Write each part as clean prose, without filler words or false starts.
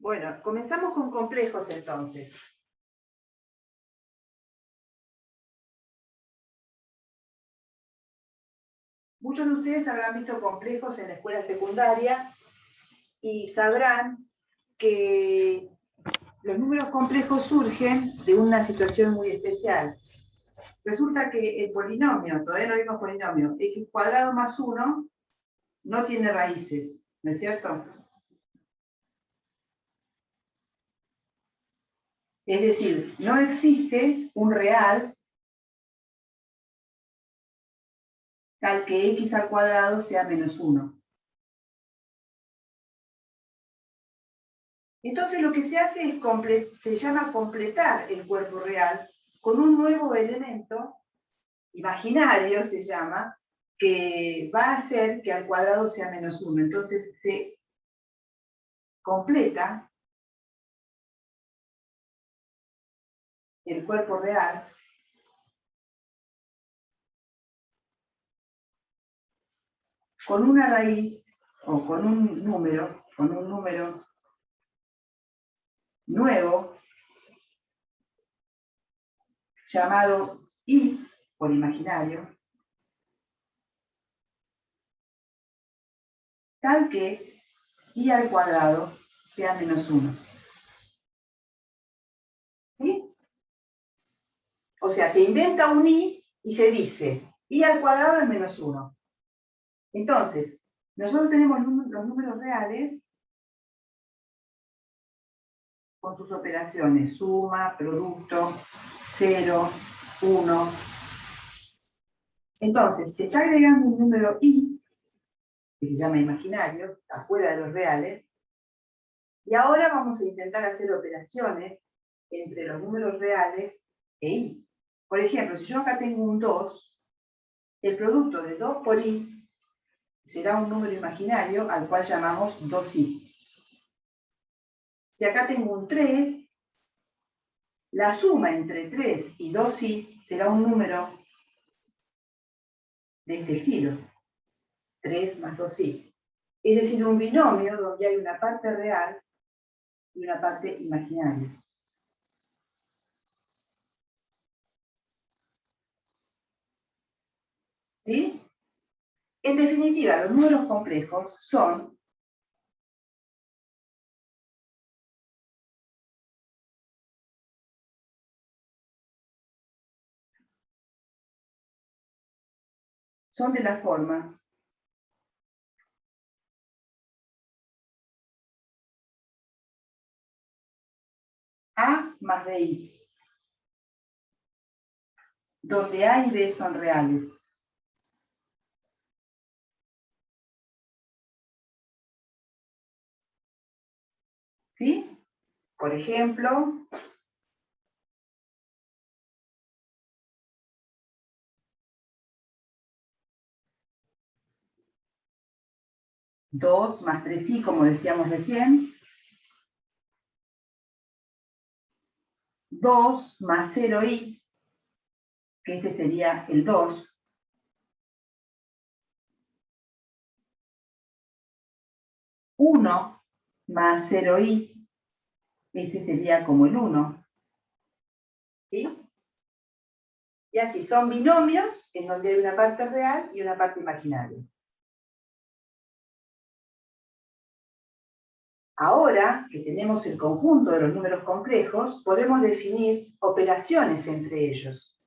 Bueno, comenzamos con complejos entonces. Muchos de ustedes habrán visto complejos en la escuela secundaria y sabrán que los números complejos surgen de una situación muy especial. Resulta que el polinomio, todavía no vimos polinomio, x cuadrado más 1 no tiene raíces, ¿no es cierto? Es decir, no existe un real tal que x al cuadrado sea menos 1. Entonces lo que se hace es se llama completar el cuerpo real con un nuevo elemento imaginario, se llama, que va a hacer que al cuadrado sea menos 1. Entonces se completa el cuerpo real con una raíz o con un número nuevo llamado i por imaginario, tal que i al cuadrado sea menos 1. ¿Sí? O sea, se inventa un i y se dice i al cuadrado es menos 1. Entonces, nosotros tenemos los números reales con sus operaciones, suma, producto, 0, 1. Entonces, se está agregando un número i, que se llama imaginario, afuera de los reales, y ahora vamos a intentar hacer operaciones entre los números reales e i. Por ejemplo, si yo acá tengo un 2, el producto de 2 por i será un número imaginario al cual llamamos 2i. Si acá tengo un 3, la suma entre 3 y 2i será un número de este estilo, 3 más 2i. Es decir, un binomio donde hay una parte real y una parte imaginaria. ¿Sí? En definitiva, los números complejos son de la forma a más bi, donde a y b son reales. ¿Sí? Por ejemplo, dos más 3i, como decíamos recién, 2 más 0i, que este sería el 2, 1 más 0i, este sería como el 1. ¿Sí? Y así, son binomios en donde hay una parte real y una parte imaginaria. Ahora que tenemos el conjunto de los números complejos, podemos definir operaciones entre ellos,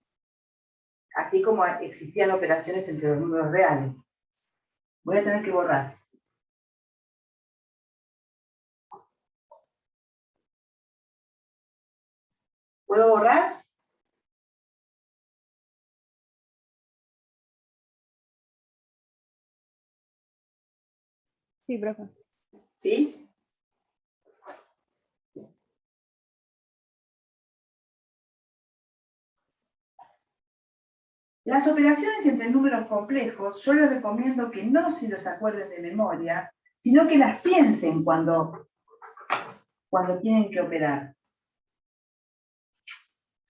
así como existían operaciones entre los números reales. Voy a tener que borrar. ¿Puedo borrar? Sí, profe. ¿Sí? Las operaciones entre números complejos, yo les recomiendo que no se los acuerden de memoria, sino que las piensen cuando tienen que operar.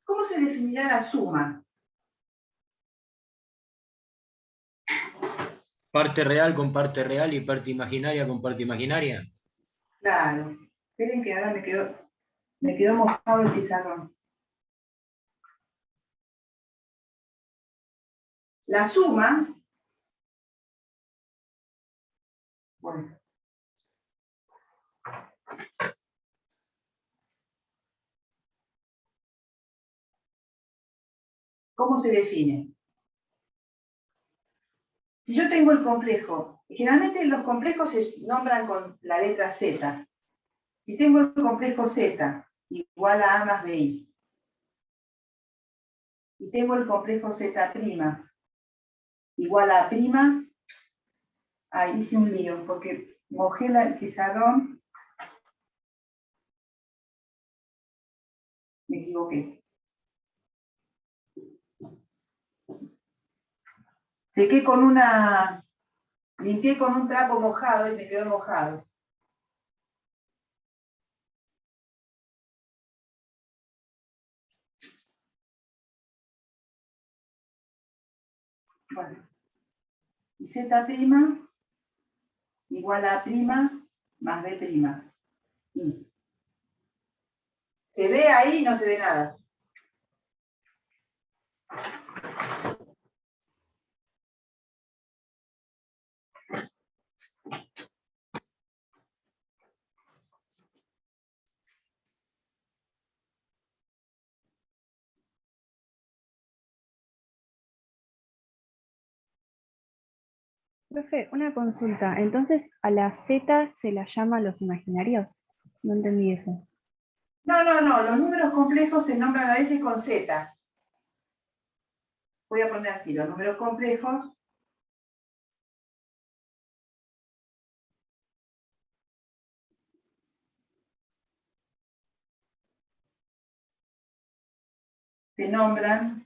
¿Cómo se definirá la suma? Parte real con parte real y parte imaginaria con parte imaginaria. Claro. Esperen que ahora me quedó mojado el pizarrón. La suma, bueno, ¿cómo se define? Si yo tengo el complejo, generalmente los complejos se nombran con la letra Z. Si tengo el complejo Z igual a A más BI, y tengo el complejo Z' igual a A', ahí hice un lío, porque mojé el pizarrón, me equivoqué. Sequé con limpié con un trapo mojado y me quedó mojado. Bueno, y Z' igual a A' más B'. Y ¿se ve ahí? No se ve nada. Profe, una consulta. Entonces, ¿a la Z se la llama los imaginarios? No entendí eso. No, los números complejos se nombran a veces con Z. Voy a poner así, los números complejos se nombran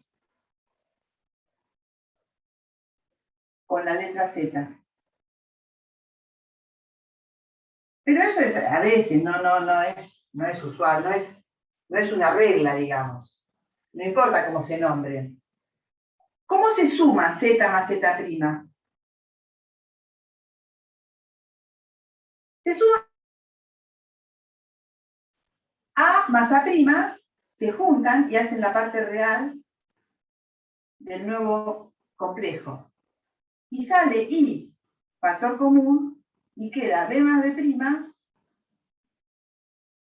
con la letra Z. Pero eso es a veces, no es usual, no es una regla, digamos. No importa cómo se nombren. ¿Cómo se suma Z más Z'? Se suma A más A', se juntan y hacen la parte real del nuevo complejo. Y sale I, factor común, y queda B más B'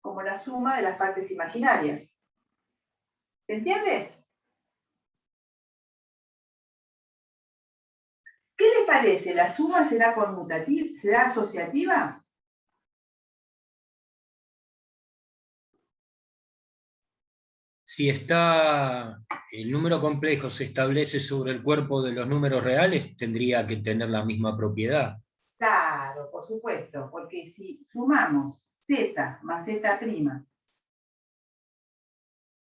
como la suma de las partes imaginarias. ¿Se entiende? ¿Qué les parece? ¿La suma será conmutativa? ¿Será asociativa? Si está el número complejo se establece sobre el cuerpo de los números reales, tendría que tener la misma propiedad. Claro, por supuesto, porque si sumamos Z más Z'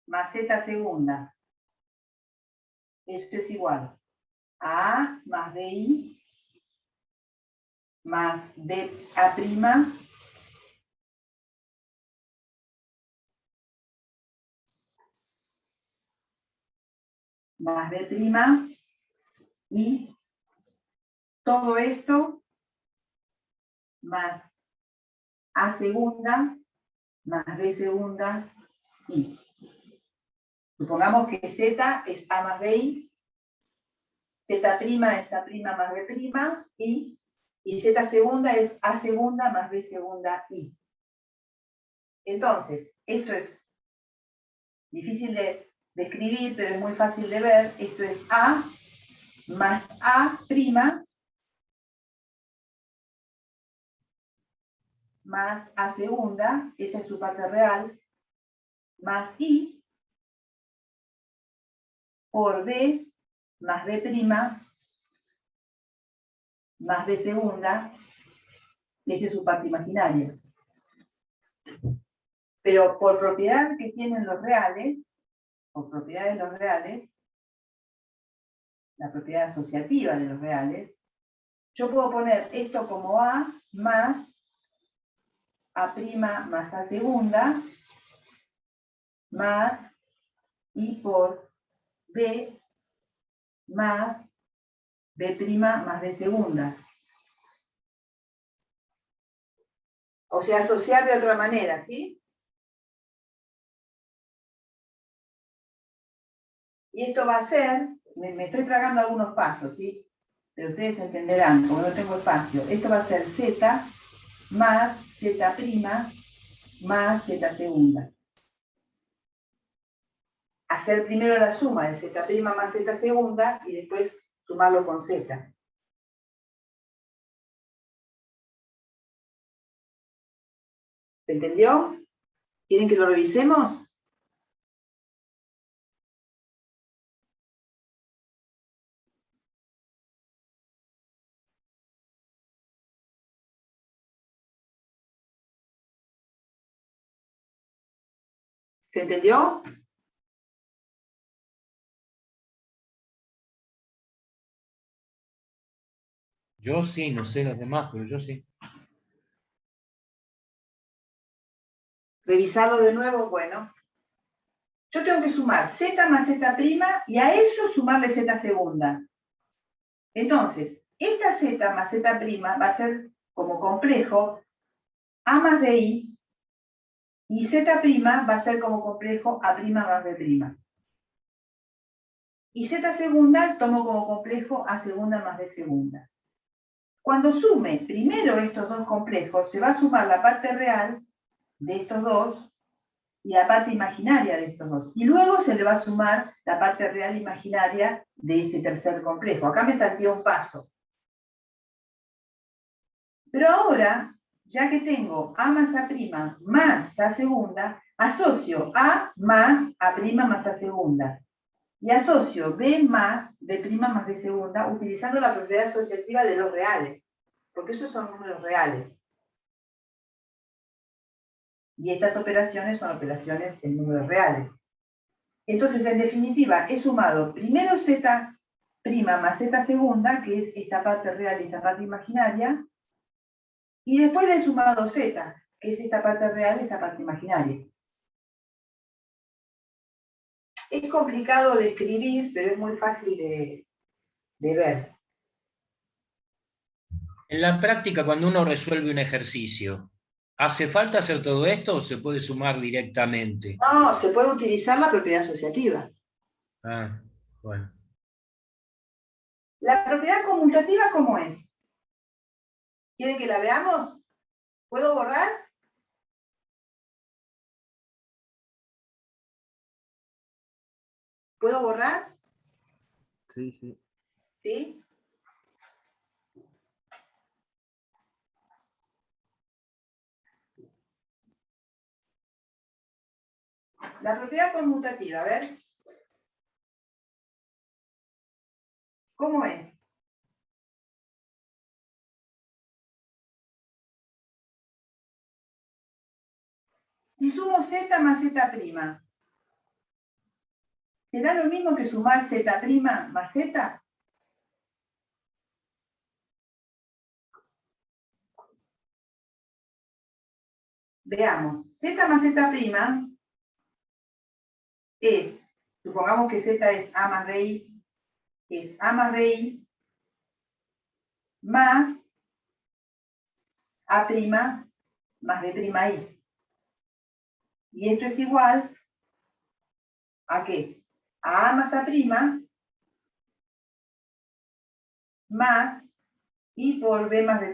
más Z segunda, esto es igual a A más BI más BA' más B' y todo esto más A segunda más B segunda y. Supongamos que Z es A más BI, Z' es A' más B' y Z segunda es A segunda más B segunda y. Entonces, esto es difícil de escribir, pero es muy fácil de ver. Esto es A más A' más A segunda, esa es su parte real, más I por B más B' más B segunda, esa es su parte imaginaria. Pero por propiedad que tienen los reales, por propiedad de los reales, la propiedad asociativa de los reales, yo puedo poner esto como A más A' más A segunda más I por B más B' más B segunda. O sea, asociar de otra manera, ¿sí? Y esto va a ser, me estoy tragando algunos pasos, ¿sí? Pero ustedes entenderán, como no tengo espacio. Esto va a ser z más z' más z segunda. Hacer primero la suma de z' más z segunda y después sumarlo con z. ¿Se entendió? ¿Quieren que lo revisemos? ¿Se entendió? Yo sí, no sé los demás, pero yo sí. Revisarlo de nuevo, bueno. Yo tengo que sumar z más z' y a eso sumarle z segunda. Entonces, esta z más z' va a ser como complejo a más bi y z' va a ser como complejo a' más b'. Y z segunda tomo como complejo a segunda más b segunda. Cuando sume primero estos dos complejos, se va a sumar la parte real de estos dos y la parte imaginaria de estos dos. Y luego se le va a sumar la parte real imaginaria de este tercer complejo. Acá me salté un paso. Pero ahora, ya que tengo a más a' más a segunda, asocio a más a' más a segunda. Y asocio b más b' más b segunda utilizando la propiedad asociativa de los reales. Porque esos son números reales. Y estas operaciones son operaciones en números reales. Entonces, en definitiva, he sumado primero z' más z segunda, que es esta parte real y esta parte imaginaria, y después le he sumado z, que es esta parte real y esta parte imaginaria. Es complicado de escribir, pero es muy fácil de ver. En la práctica, cuando uno resuelve un ejercicio, ¿hace falta hacer todo esto o se puede sumar directamente? No, se puede utilizar la propiedad asociativa. Ah, bueno. La propiedad conmutativa, ¿cómo es? ¿Quieren que la veamos? ¿Puedo borrar? ¿Puedo borrar? Sí, sí. ¿Sí? La propiedad conmutativa, a ver. ¿Cómo es? Si sumo z más z', ¿será lo mismo que sumar z' más z? Veamos, z más z' es, supongamos que z es a más bi, es a más bi más a' más b'i. Y esto es igual ¿a qué? A más a' más i por b más b'.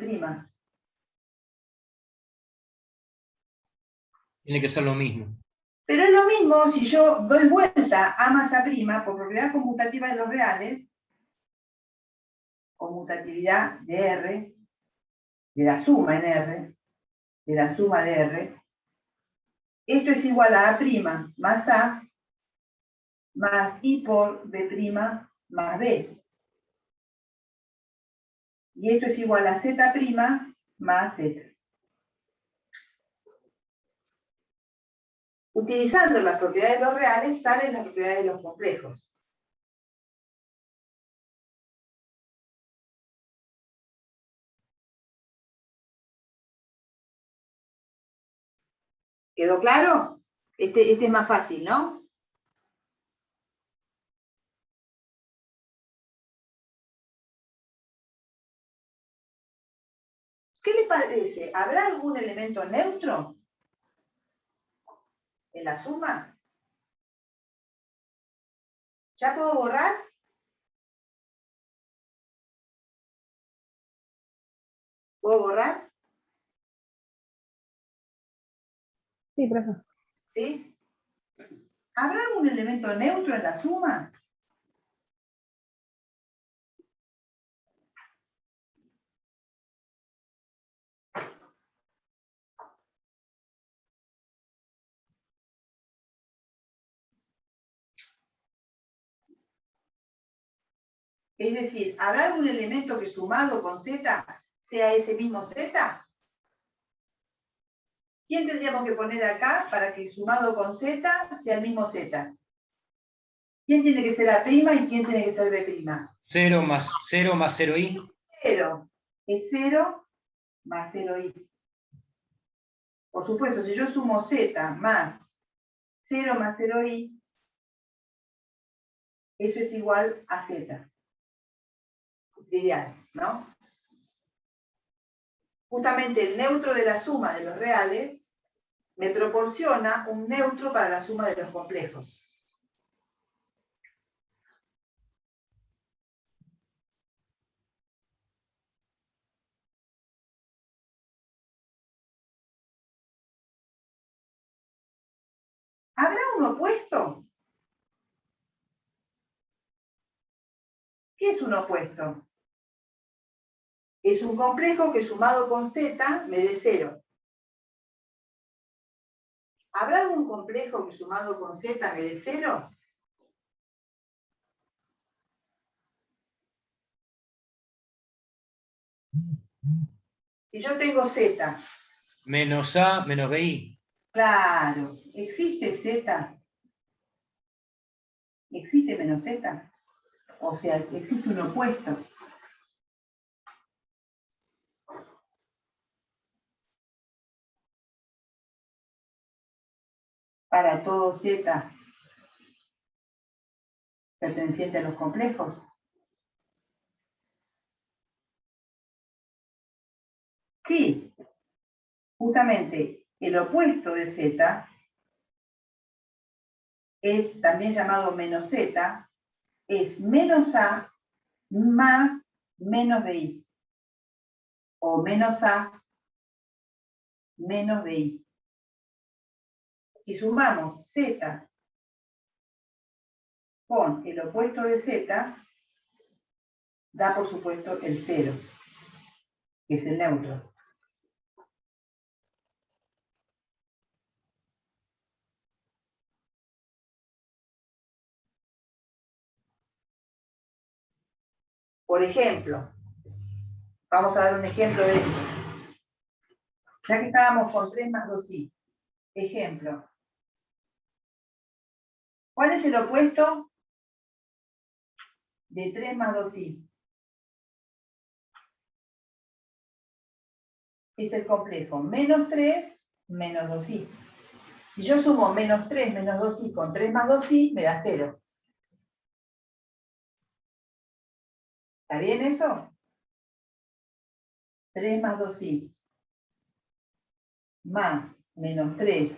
Tiene que ser lo mismo. Pero es lo mismo si yo doy vuelta a más a' por propiedad conmutativa de los reales, conmutatividad de R, de la suma en R, de la suma de R. Esto es igual a A' más A más I por B' más B. Y esto es igual a Z' más Z. Utilizando las propiedades de los reales, salen las propiedades de los complejos. ¿Quedó claro? Este es más fácil, ¿no? ¿Qué ¿Qué les parece? ¿Habrá algún elemento neutro en la suma? ¿Ya puedo borrar? ¿Puedo borrar? Sí, profe. ¿Sí? ¿Habrá algún elemento neutro en la suma? Es decir, ¿habrá algún elemento que sumado con z sea ese mismo z? ¿Quién tendríamos que poner acá para que sumado con z sea el mismo z? ¿Quién tiene que ser A' y quién tiene que ser B'? 0 más 0i. 0 es 0 más 0i. Por supuesto, si yo sumo z más 0 más 0i, eso es igual a z. Trivial, ¿no? Justamente el neutro de la suma de los reales me proporciona un neutro para la suma de los complejos. ¿Habrá un opuesto? ¿Qué es un opuesto? Es un complejo que sumado con z me dé 0. ¿Habrá algún complejo que sumado con z me dé 0? Si yo tengo z, Menos a menos bi. claro, ¿existe z? ¿Existe menos z? O sea, existe un opuesto. Para todo z perteneciente a los complejos. Sí, justamente el opuesto de z es también llamado menos z, es menos a más menos bi, o menos a menos bi. Si sumamos z con el opuesto de z, da por supuesto el 0, que es el neutro. Por ejemplo, vamos a dar un ejemplo de esto. Ya que estábamos con 3 más 2i. Ejemplo. ¿Cuál es el opuesto de 3 más 2i? Es el complejo menos 3 menos 2i. Si yo sumo menos 3 menos 2i con 3 más 2i, me da 0. ¿Está bien eso? 3 más 2i más menos 3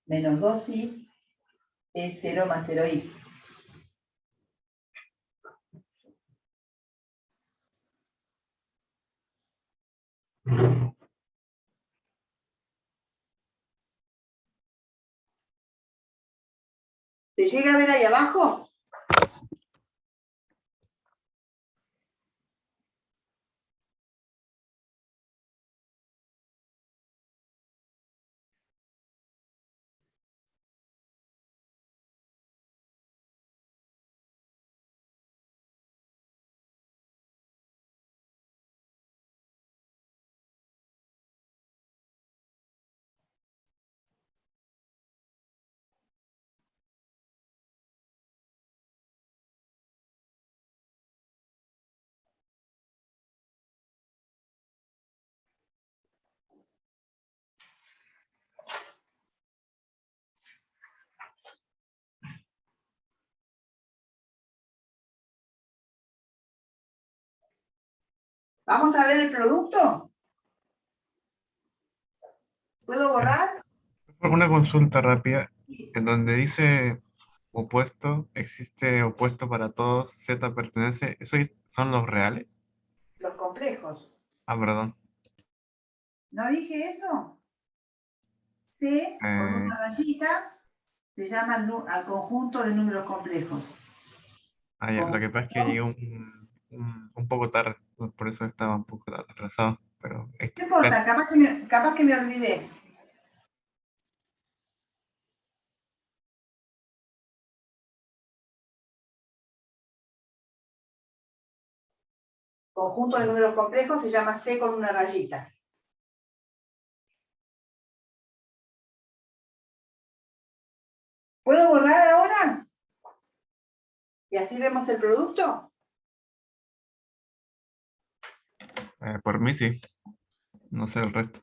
menos 2i es 0 más 0i. ¿Se llega a ver ahí abajo? ¿Vamos a ver el producto? ¿Puedo borrar? Una consulta rápida, en donde dice opuesto, existe opuesto para todos, Z pertenece, son los reales? Los complejos. Ah, perdón. ¿No dije eso? C, con Eh, una rayita, se llama al conjunto de números complejos. ya, lo que pasa es que llegué Conjunto. un poco tarde, por eso estaba un poco atrasado, pero No importa, capaz que me olvidé. Conjunto de números complejos se llama C con una rayita. ¿Puedo borrar ahora? Y así vemos el producto. por mí sí, no sé el resto.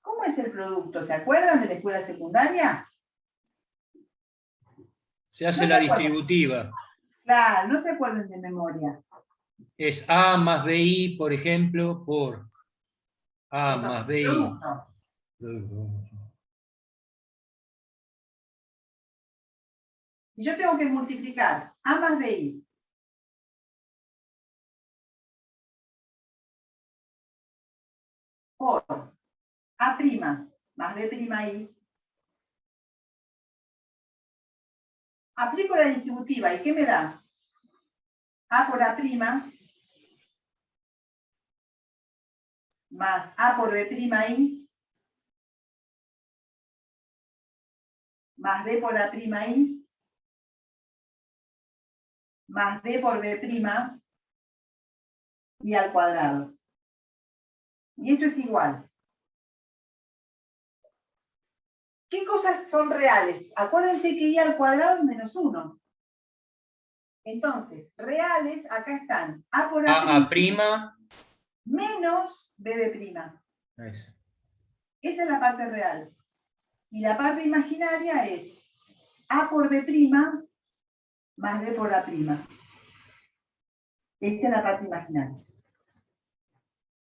¿Cómo es el producto? ¿Se acuerdan de la escuela secundaria? Se hace No se la acuerdan. distributiva. Claro, no se acuerden de memoria. Es A más BI, por ejemplo, por A Esto, más BI. producto. Si yo tengo que multiplicar A más BI por A' más B'I, aplico la distributiva, ¿y qué me da? A por A' más A por B'I más B por A'I más B por B' y al cuadrado. Y esto es igual. ¿Qué cosas son reales? Acuérdense que I al cuadrado es menos 1. Entonces, reales, acá están A por A' menos BB'. eso. Esa es la parte real. Y la parte imaginaria es A por B' más B por A'. Esta es la parte imaginaria.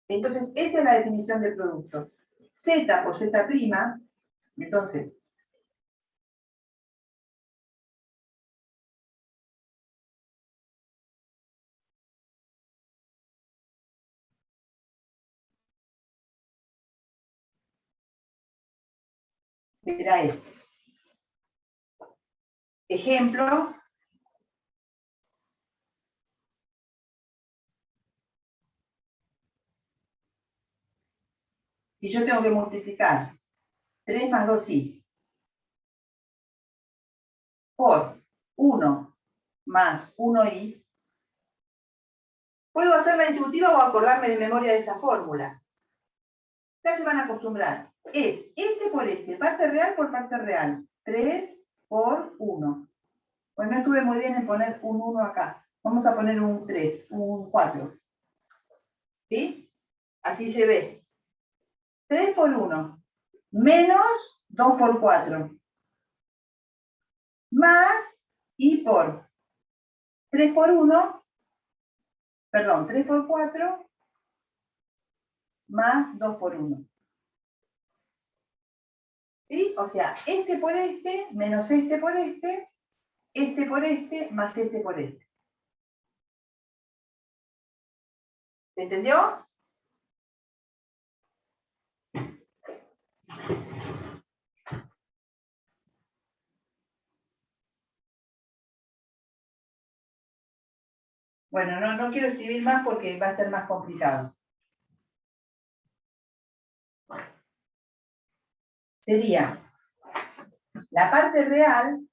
Entonces, esta es la definición del producto. Z por Z', entonces, será esto. Ejemplo. Si yo tengo que multiplicar 3 más 2i por 1 más 1i, puedo hacer la distributiva o acordarme de memoria de esa fórmula. Ya se van a acostumbrar. Es este por este, parte real por parte real. 3 por 1. Pues no estuve muy bien en poner un 1 acá. Vamos a poner un 3, un 4. ¿Sí? Así se ve. 3 por 1 menos 2 por 4 más i por 3 por 1, perdón, 3 por 4 más 2 por 1. ¿Sí? O sea, este por este menos este por este más este por este. ¿Se entendió? Bueno, no quiero escribir más porque va a ser más complicado. Sería, la parte real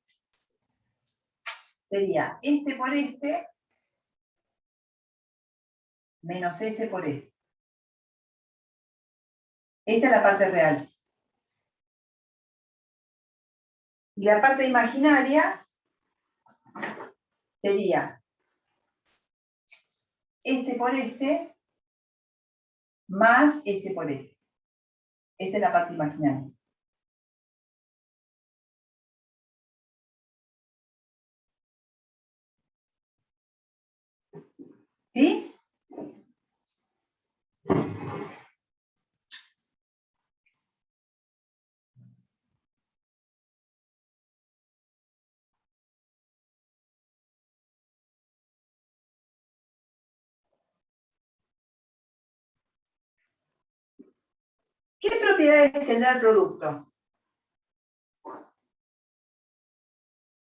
sería este por este menos este por este. Esta es la parte real. Y la parte imaginaria sería este por este más este por este. Esta es la parte imaginaria. ¿Sí? ¿Qué propiedades tendrá el producto?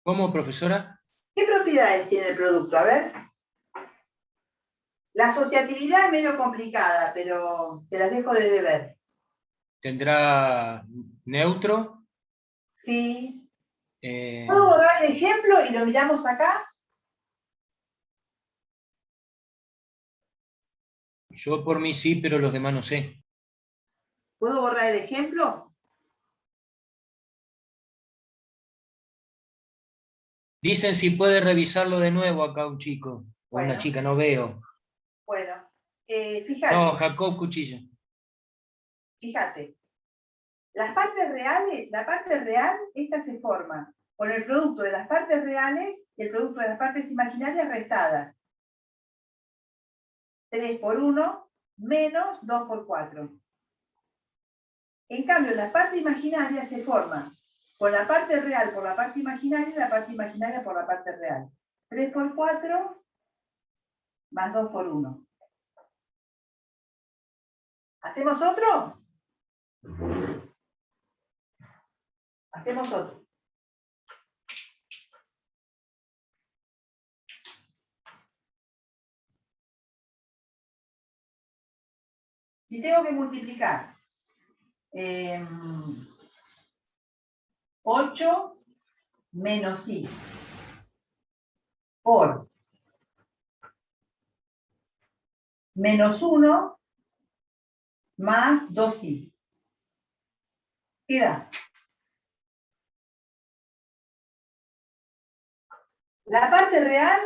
¿Cómo, profesora? ¿Qué propiedades tiene el producto? A ver. La asociatividad es medio complicada, pero se las dejo de deber. ¿Tendrá neutro? ¿Sí? Eh, ¿Puedo borrar el ejemplo y lo miramos acá? yo por mí sí, pero los demás no sé. ¿Puedo borrar el ejemplo? Dicen si puede revisarlo de nuevo acá un chico o una Bueno. chica, no veo. Bueno, No, fíjate, Jacob Cuchillo. fíjate. Las partes reales, la parte real, esta se forma con el producto de las partes reales y el producto de las partes imaginarias restadas. 3 por 1 menos 2 por 4. En cambio, la parte imaginaria se forma con la parte real por la parte imaginaria y la parte imaginaria por la parte real. 3 por 4 más 2 por 1. ¿Hacemos otro? Hacemos otro. Si tengo que multiplicar 8 menos i por menos 1 más 2i. ¿Qué da? La parte real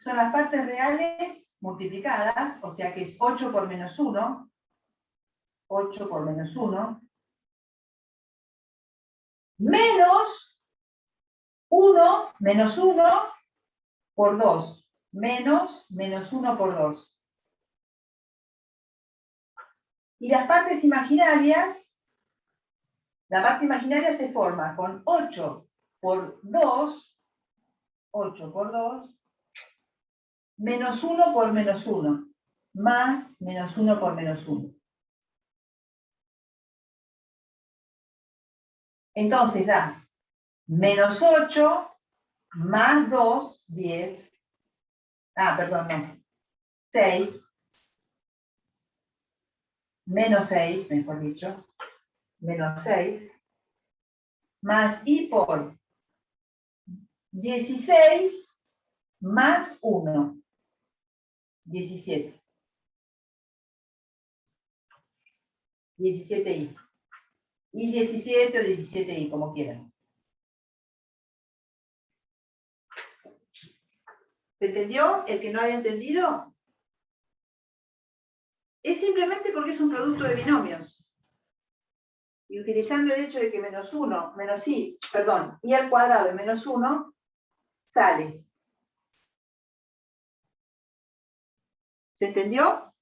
son las partes reales multiplicadas, o sea que es 8 por menos 1, 8 por menos 1, menos 1 menos 1 por 2, menos 1 por 2. Y las partes imaginarias, la parte imaginaria se forma con 8 por 2, 8 por 2, menos 1 por menos 1, más menos 1 por menos 1. Entonces da menos 8 más 2, 10. Perdón, no. 6. Menos 6, mejor dicho. Menos 6. Más i por 16 más 1. 17. 17i. Y 17 o 17i, como quieran. ¿Se entendió? ¿El que no había entendido? Es simplemente porque es un producto de binomios. Y utilizando el hecho de que menos 1, menos i, perdón, i al cuadrado de menos 1, sale. ¿Se entendió?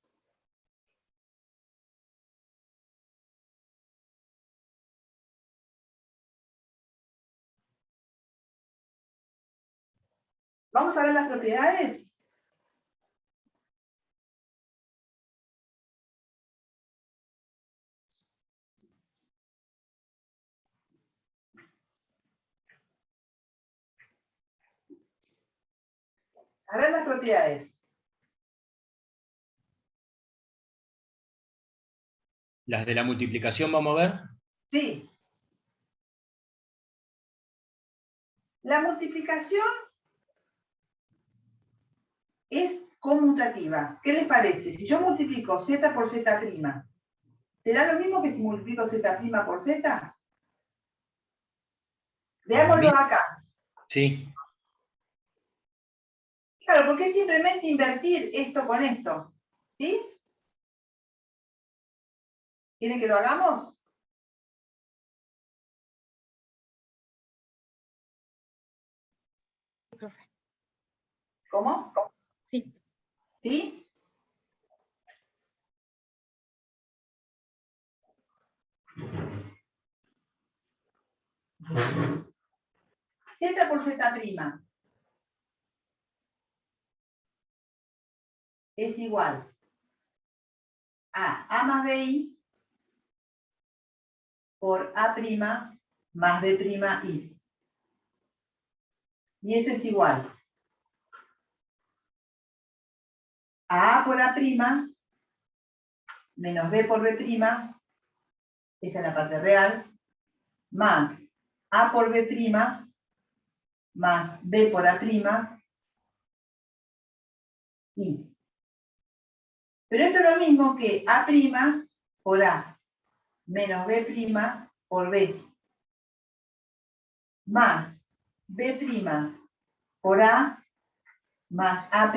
Vamos a ver las propiedades. A ver las propiedades. Las de la multiplicación, vamos a ver. Sí. La multiplicación es conmutativa. ¿Qué les parece? Si yo multiplico z por z', ¿será lo mismo que si multiplico z' por z? Veámoslo acá. Sí. Claro, porque es simplemente invertir esto con esto. ¿Sí? ¿Quieren que lo hagamos? ¿Cómo? Sí. ¿Sí? Z por Z' es igual a A más BI por A' más B'I. Y eso es igual a A por A' menos B por B', esa es la parte real, más A por B' más B por A', I. Pero esto es lo mismo que A' por A menos B' por B, más B' por A más A'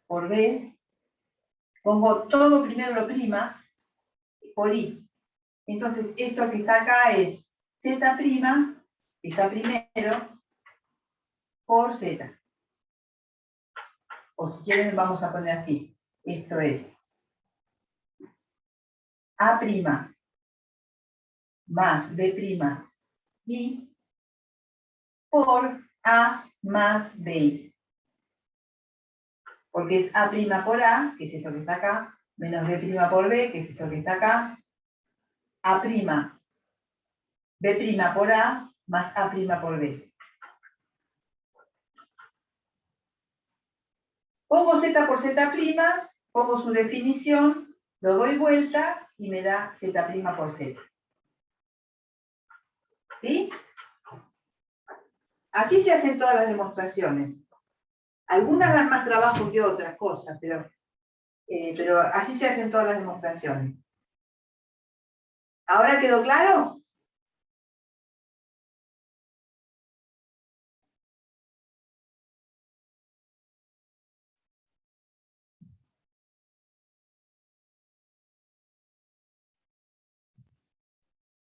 por B, pongo todo primero lo prima, por I. Entonces, esto que está acá es Z', que está primero, por Z. O si quieren, vamos a poner así. Esto es A' más B' I por A más B. Porque es A' por A, que es esto que está acá, menos B' por B, que es esto que está acá, A', B' por A, más A' por B. Pongo Z por Z', pongo su definición, lo doy vuelta y me da Z' por Z. ¿Sí? Así se hacen todas las demostraciones. Algunas dan más trabajo que otras cosas, pero así se hacen todas las demostraciones. ¿Ahora quedó claro?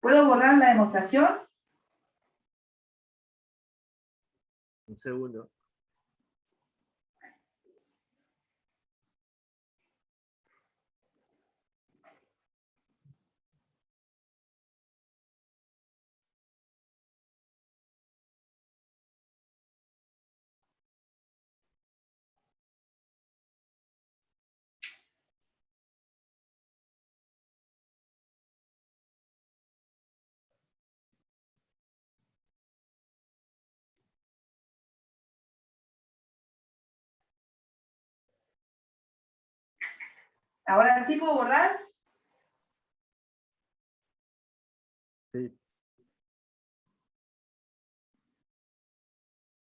¿Puedo borrar la demostración? Un segundo. ¿Ahora sí puedo borrar? Sí.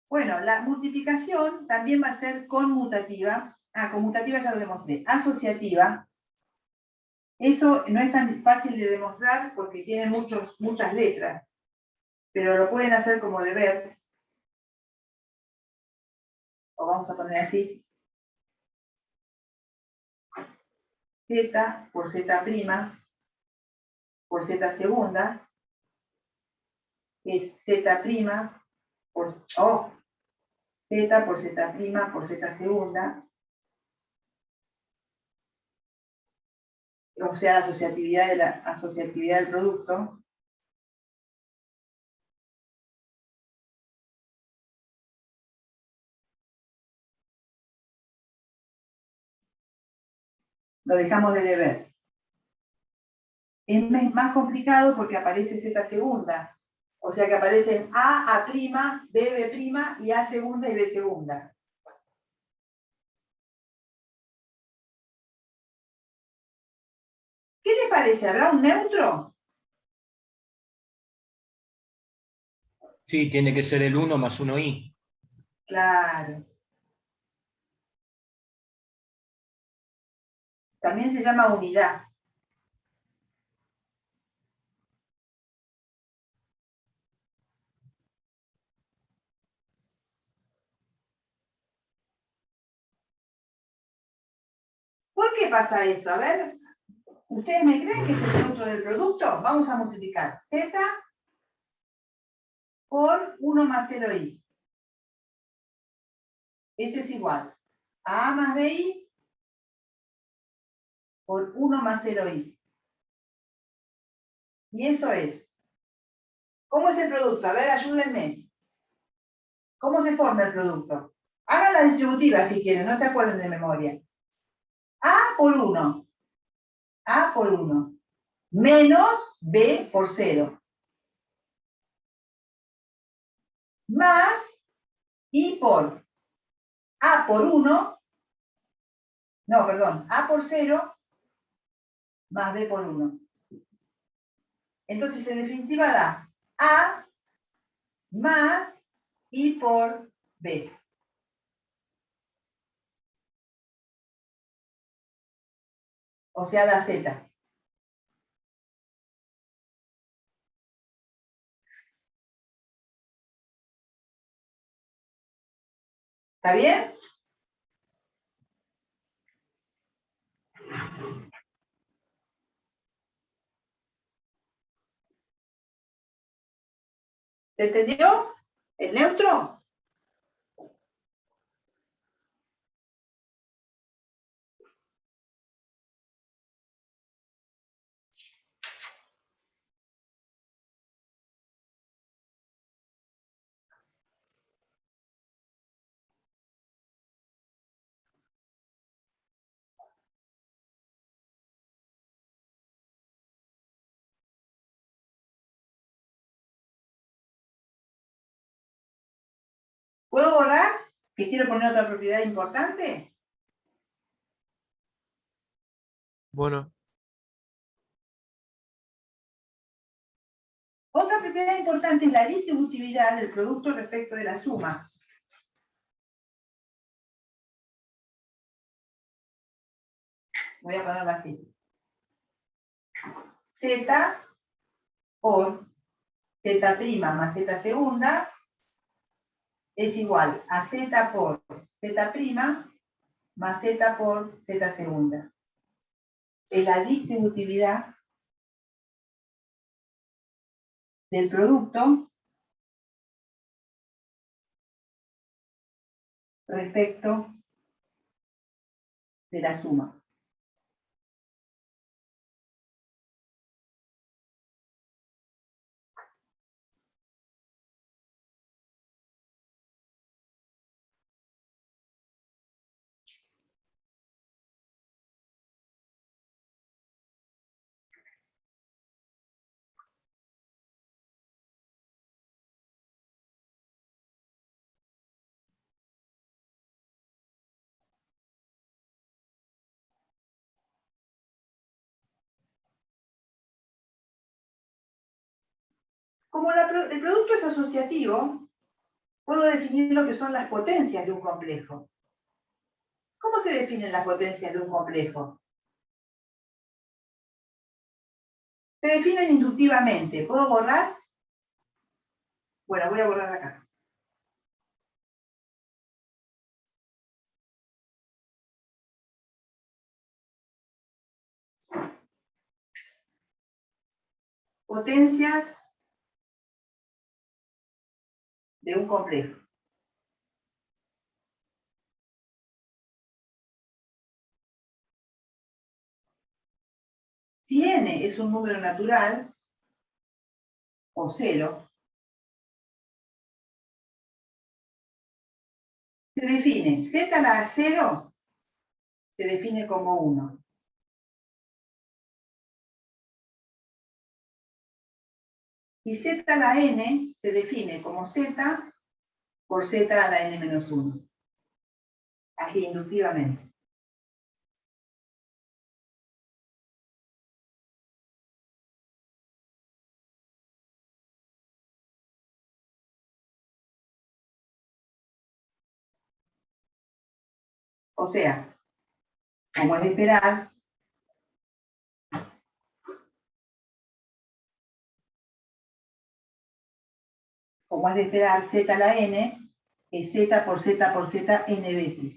Bueno, la multiplicación también va a ser conmutativa. Conmutativa ya lo demostré. Asociativa. Eso no es tan fácil de demostrar porque tiene muchas letras. Pero lo pueden hacer como deber. O vamos a poner así. Z por Z' por Z segunda. Es Z' por... Z por Z' por Z segunda. O sea, la asociatividad del producto. Lo dejamos de deber. Es más complicado porque aparece Z segunda. O sea que aparecen A', B' y A segunda y B segunda. ¿Qué les parece? ¿Habrá un neutro? Sí, tiene que ser el 1 más 1i. Claro. También se llama unidad. ¿Por qué pasa eso? A ver, ¿Ustedes me creen que es el neutro del producto? Vamos a multiplicar z por 1 más 0i. Eso es igual a A más BI por 1 más 0i. Y eso es. ¿Cómo es el producto? A ver, ayúdenme. ¿Cómo se forma el producto? Hagan la distributiva si quieren, no se acuerden de memoria. A por 1. A por 1. Menos B por 0. Más I por A por 1. No, perdón. A por 0 más B por 1. Entonces, en definitiva da A más I por B. O sea, da Z. ¿Está bien? ¿Se entendió? ¿El neutro? ¿Puedo borrar? ¿Que quiero poner otra propiedad importante? Bueno, Otra propiedad importante es la distributividad del producto respecto de la suma. Voy a ponerla así. Z por Z' más Z segunda es igual a Z por Z' más Z por Z segunda. Es la distributividad del producto respecto de la suma. Como el producto es asociativo, puedo definir lo que son las potencias de un complejo. ¿Cómo se definen las potencias de un complejo? Se definen inductivamente. ¿Puedo borrar? Bueno, voy a borrar acá. Potencias de un complejo. Si n es un número natural, o 0, se define z a la 0, se define como 1. Y z a la n se define como z por z a la n menos 1. Así, inductivamente. O sea, como es de esperar, z a la n es z por z n veces.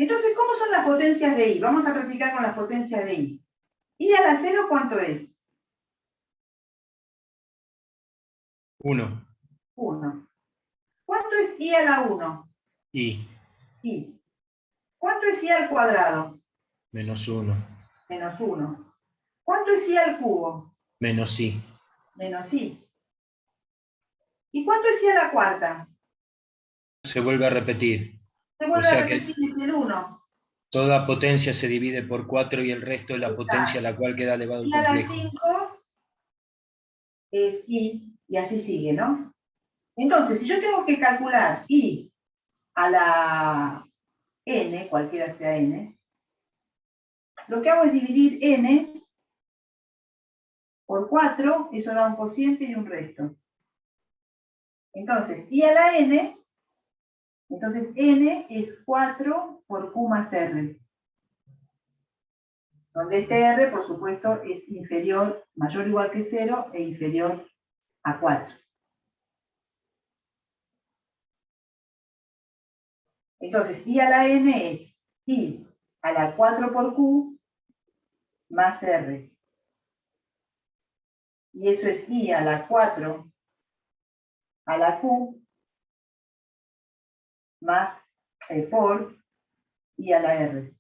Entonces, ¿cómo son las potencias de I? Vamos a practicar con las potencias de I. I a la 0, ¿cuánto es? 1. 1. ¿Cuánto es I a la 1? Y I. ¿Cuánto es I al cuadrado? menos 1. Menos 1. ¿Cuánto es I al cubo? Menos I. Menos I. ¿Y cuánto es I a la cuarta? Se vuelve a repetir. Se O vuelve a sea que repetir, es el 1. toda potencia se divide por 4 y el resto es la potencia a la cual queda elevado el I a la complejo. 5 es I, y así sigue, ¿no? Entonces, si yo tengo que calcular I a la n, cualquiera sea n, lo que hago es dividir n por 4, eso da un cociente y un resto. Entonces, I a la n, entonces n es 4 por q más r. Donde este r, por supuesto, es inferior, mayor o igual que 0 e inferior a 4. Entonces, I a la n es I a la 4 por q más r. Y eso es I a la 4 a la q más por I a la r.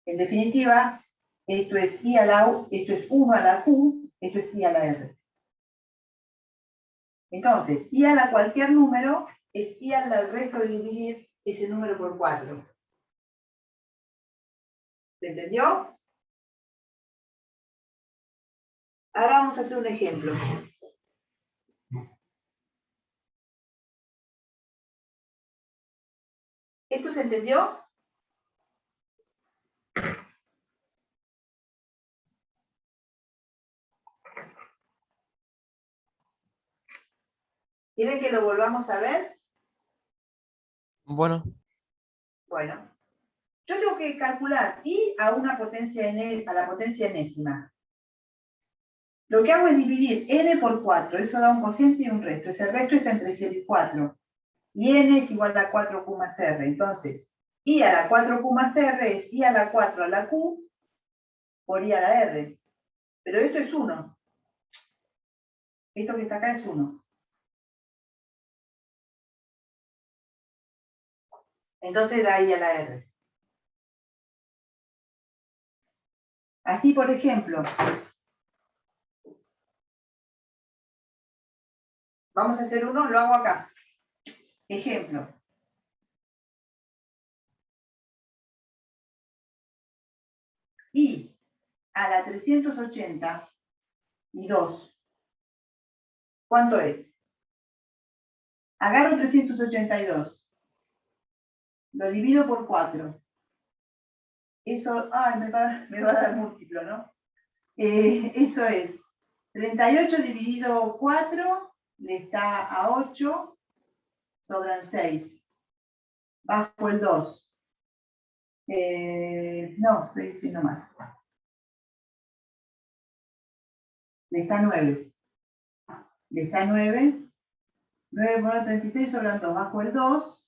En definitiva, esto es I a la U, esto es 1 a la q, esto es I a la r. Entonces, I a la cualquier número es I al resto de dividir ese número por 4. ¿Se entendió? Ahora vamos a hacer un ejemplo. ¿Esto se entendió? ¿Quieren que lo volvamos a ver? Bueno, Bueno. Yo tengo que calcular I a una potencia a la potencia enésima. Lo que hago es dividir n por 4, eso da un cociente y un resto. Ese resto está entre 0 y 4. Y n es igual a 4q más r. Entonces, I a la 4q más r es I a la 4 a la q por I a la r. Pero esto es 1. Esto que está acá es 1. Entonces da I a la r. Así, por ejemplo, vamos a hacer uno, lo hago acá. Ejemplo. I a la 380 y 2. ¿Cuánto es? Agarro 382. Lo divido por 4. Eso, me va a dar múltiplo, ¿no? Eso es 38 dividido 4, le está a 8, sobran 6. Bajo el 2. No, estoy diciendo mal. Le está 9. Le está 9. 9 por 36 sobran 2. Bajo el 2.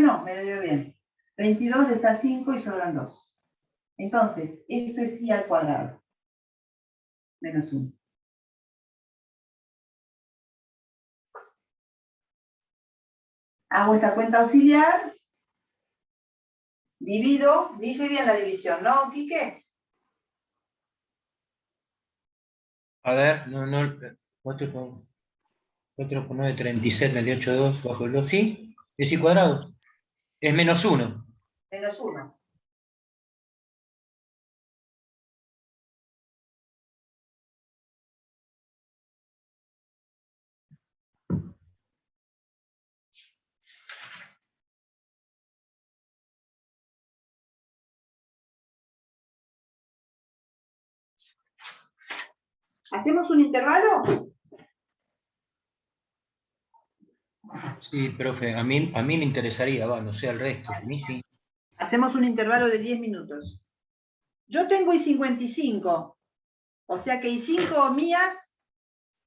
No, me dio bien. 22 le está 5 y sobran 2. Entonces, esto es I al cuadrado. Menos 1. Hago esta cuenta auxiliar. Divido. Dice bien la división, ¿no, Quique? A ver, 4 por 9, 37, 98, 2, bajo el 2, ¿sí? Es I cuadrado. Es menos 1. Menos 1. ¿Hacemos un intervalo? Sí, profe, a mí me interesaría, no sé el resto, a mí sí. Hacemos un intervalo de 10 minutos. Yo tengo I55, o sea que I5 mías,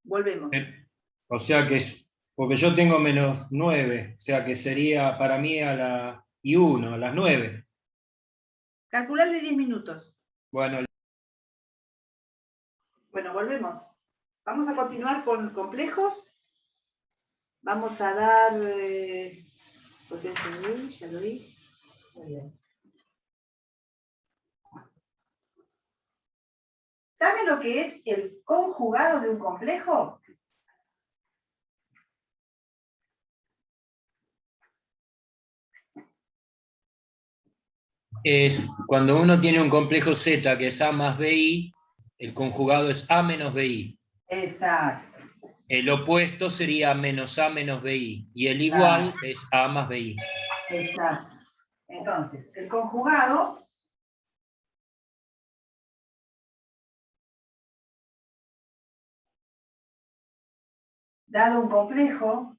volvemos. O sea que porque yo tengo menos 9, o sea que sería para mí a la I1, a las 9. Calcularle 10 minutos. Bueno, Bueno, volvemos. Vamos a continuar con complejos. Vamos a dar potencia de I, ya lo vi. Muy bien. ¿Saben lo que es el conjugado de un complejo? es cuando uno tiene un complejo Z que es A más BI, el conjugado es A menos BI. Exacto. El opuesto sería menos A menos BI. Y el igual es A más BI. Exacto. Entonces, el conjugado dado un complejo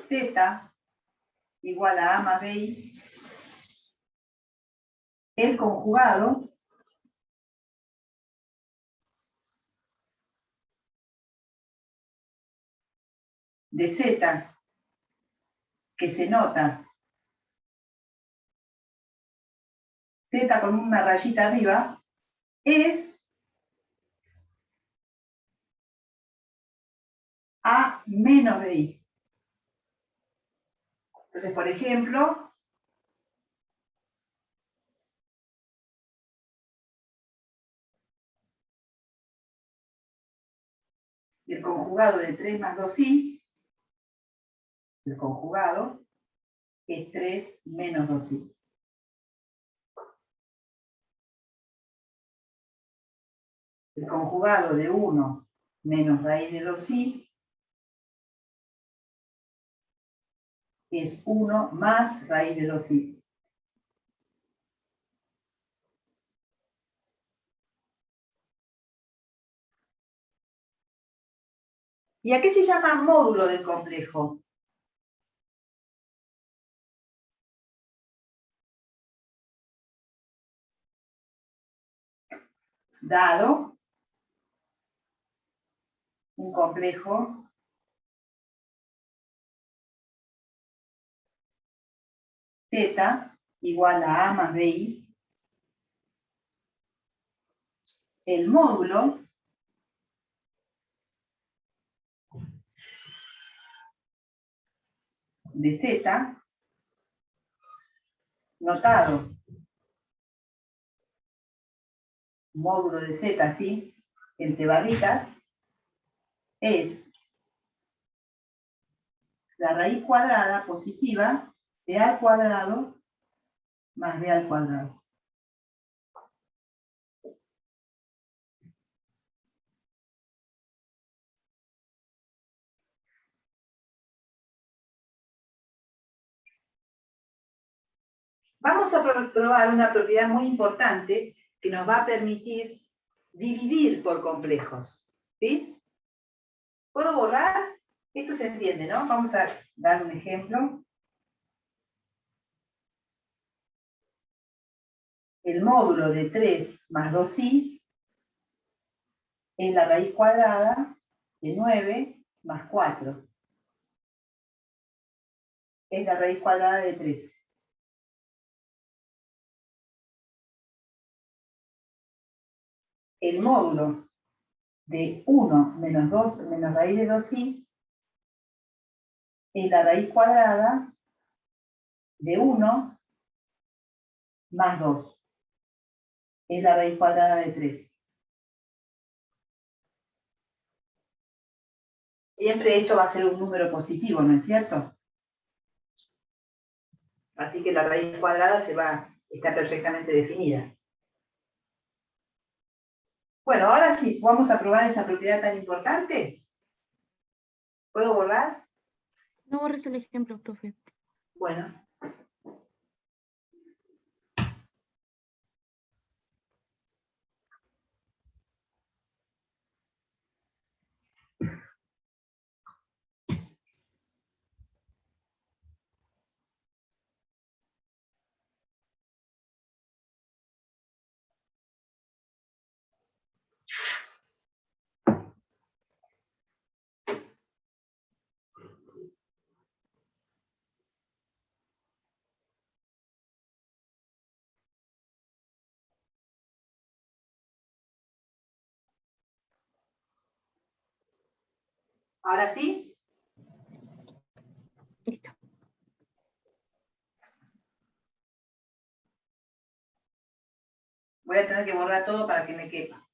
Z igual a A más BI, el conjugado de Z que se nota Z con una rayita arriba es A menos BI. Entonces, por ejemplo, el conjugado de 3 más 2i, el conjugado es 3 menos 2i. El conjugado de 1 menos raíz de 2i es 1 más raíz de 2i. ¿Y a qué se llama módulo del complejo? Dado un complejo Z igual a A más BI, el módulo de Z, notado, módulo de Z así, entre barritas, es la raíz cuadrada positiva de A al cuadrado más B al cuadrado. Vamos a probar una propiedad muy importante que nos va a permitir dividir por complejos. ¿Sí? ¿Puedo borrar? Esto se entiende, ¿no? Vamos a dar un ejemplo. El módulo de 3 más 2i es la raíz cuadrada de 9 más 4. Es la raíz cuadrada de 13. El módulo de 1 menos 2 menos raíz de 2i es la raíz cuadrada de 1 más 2. Es la raíz cuadrada de 13. Siempre esto va a ser un número positivo, ¿no es cierto? Así que la raíz cuadrada está perfectamente definida. Bueno, ahora sí, vamos a probar esta propiedad tan importante. ¿Puedo borrar? No borres el ejemplo, profe. Bueno. ¿Ahora sí? Listo. Voy a tener que borrar todo para que me quepa.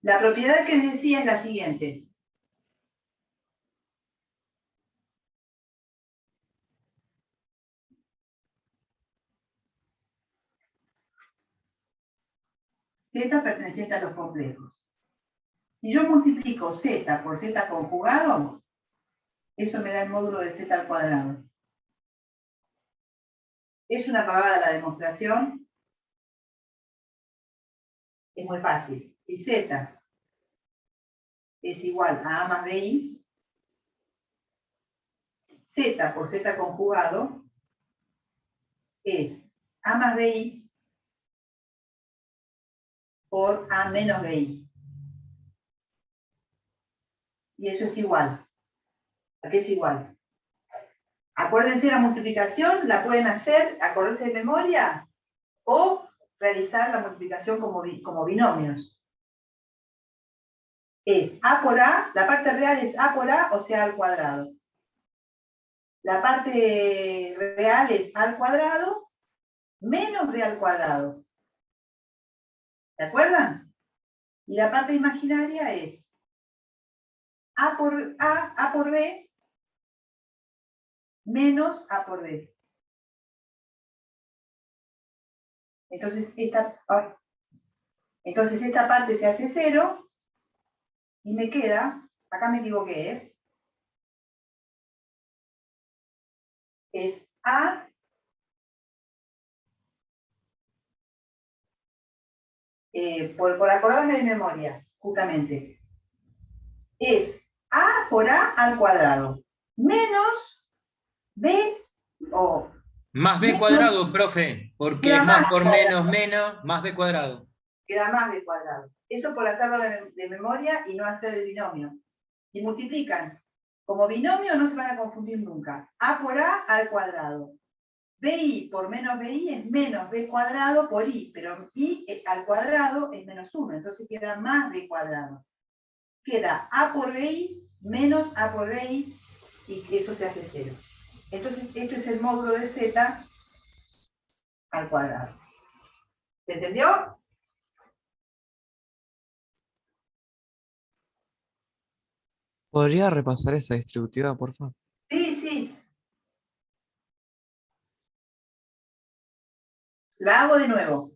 La propiedad que les decía es la siguiente. Z perteneciente a los complejos. Si yo multiplico Z por Z conjugado, eso me da el módulo de Z al cuadrado. ¿Es una pavada la demostración? Es muy fácil. Si Z es igual a A más BI, Z por Z conjugado es A más BI por A menos BI. Y eso es igual. ¿A qué es igual? Acuérdense, la multiplicación la pueden hacer, acordarse de memoria, o realizar la multiplicación como binomios. Es A por A, la parte real es A por A, o sea, al cuadrado. La parte real es A al cuadrado menos B al cuadrado. ¿De acuerdan? Y la parte imaginaria es A por B menos A por B. Entonces esta parte se hace 0 y me queda, acá me equivoqué, es A por acordarme de memoria, justamente, es A por A al cuadrado menos B o Más B menos, cuadrado, profe, porque queda es más más por cuadrado. menos, más B cuadrado. Queda más B cuadrado. Eso por hacerlo de memoria y no hacer el binomio. Si multiplican como binomio no se van a confundir nunca. A por A al cuadrado. BI por menos BI es menos B cuadrado por I, pero I al cuadrado es menos 1, entonces queda más B cuadrado. Queda A por BI menos A por BI y eso se hace 0. Entonces esto es el módulo de Z al cuadrado. ¿Se entendió? ¿Podría repasar esa distributiva, por favor? Sí, sí. La hago de nuevo.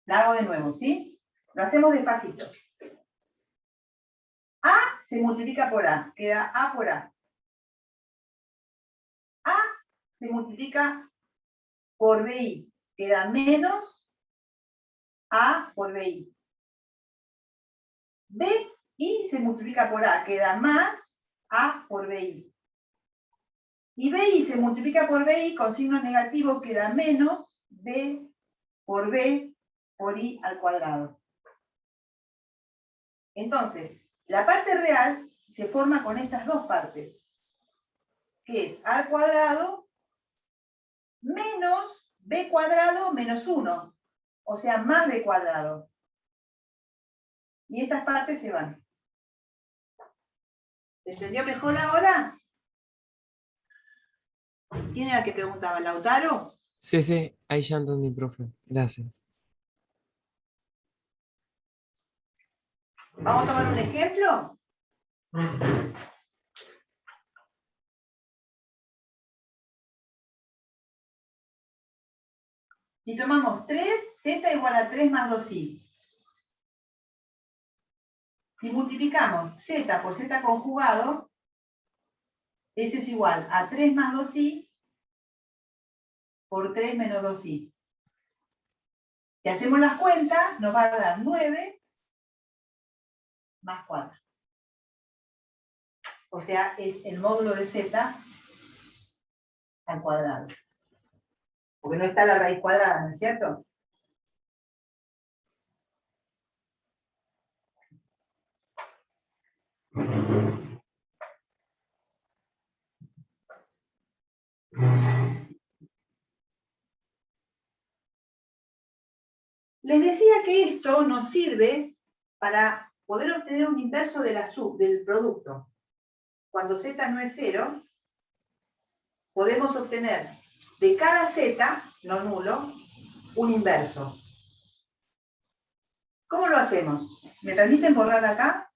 La hago de nuevo, ¿sí? Lo hacemos despacito. A se multiplica por A, queda A por A. A se multiplica por BI, queda menos A por BI. BI se multiplica por A, queda más A por BI. Y BI se multiplica por BI con signo negativo, queda menos B por B por I al cuadrado. Entonces, la parte real se forma con estas dos partes, que es A al cuadrado menos B cuadrado menos 1, o sea, más B cuadrado. Y estas partes se van. ¿Se entendió mejor ahora? ¿Quién era que preguntaba? ¿Lautaro? Sí, sí, ahí ya entendí, profe. Gracias. ¿Vamos a tomar un ejemplo? Si tomamos 3, z igual a 3 más 2i. Si multiplicamos z por z conjugado, eso es igual a 3 más 2i por 3 menos 2i. Si hacemos las cuentas, nos va a dar 9 más 4. O sea, es el módulo de z al cuadrado. Porque no está la raíz cuadrada, ¿no es cierto? Les decía que esto nos sirve para poder obtener un inverso de del producto. Cuando z no es 0, podemos obtener de cada z, no nulo, un inverso. ¿Cómo lo hacemos? ¿Me permiten borrar acá?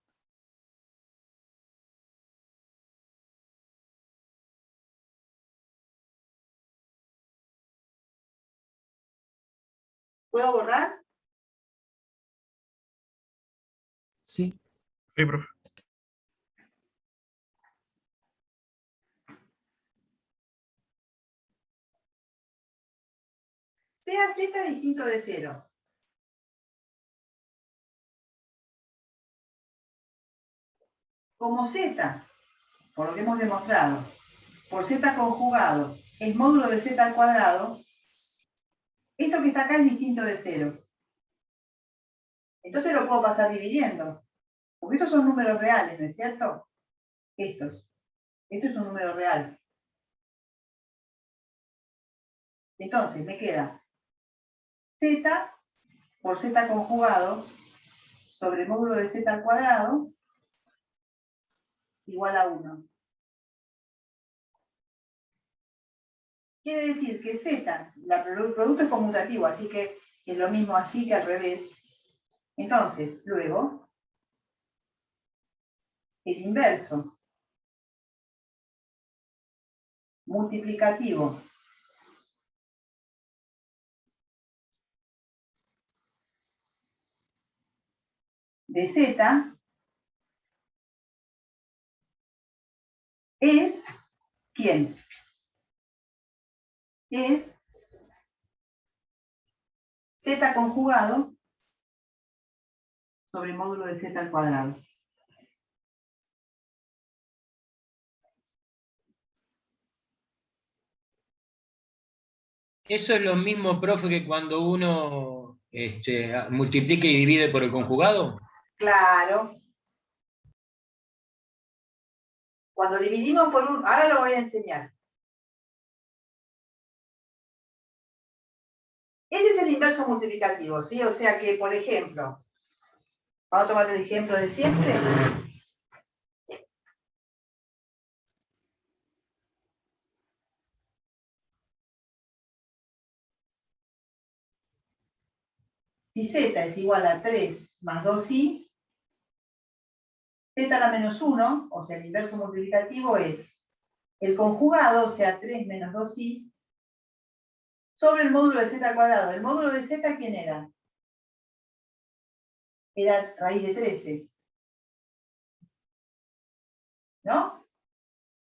¿Puedo borrar? Sí. Sí, profe. Sea z distinto de 0. Como z, por lo que hemos demostrado, por z conjugado es módulo de z al cuadrado, esto que está acá es distinto de 0. Entonces lo puedo pasar dividiendo. Porque estos son números reales, ¿no es cierto? Estos. Esto es un número real. Entonces me queda z por z conjugado sobre módulo de z al cuadrado igual a 1. Quiere decir que z, el producto es conmutativo, así que es lo mismo así que al revés. Entonces, luego, el inverso multiplicativo de z es, ¿quién? Es z conjugado sobre módulo de z al cuadrado. Eso es lo mismo, profe, que cuando uno multiplica y divide por el conjugado. Claro. Cuando dividimos por un... Ahora lo voy a enseñar. Ese es el inverso multiplicativo, ¿sí? O sea que, por ejemplo, vamos a tomar el ejemplo de siempre. Si z es igual a 3 más 2i, z a la menos 1, o sea, el inverso multiplicativo es el conjugado, o sea, 3 menos 2i, sobre el módulo de z al cuadrado. ¿El módulo de z quién era? Era raíz de 13. ¿No?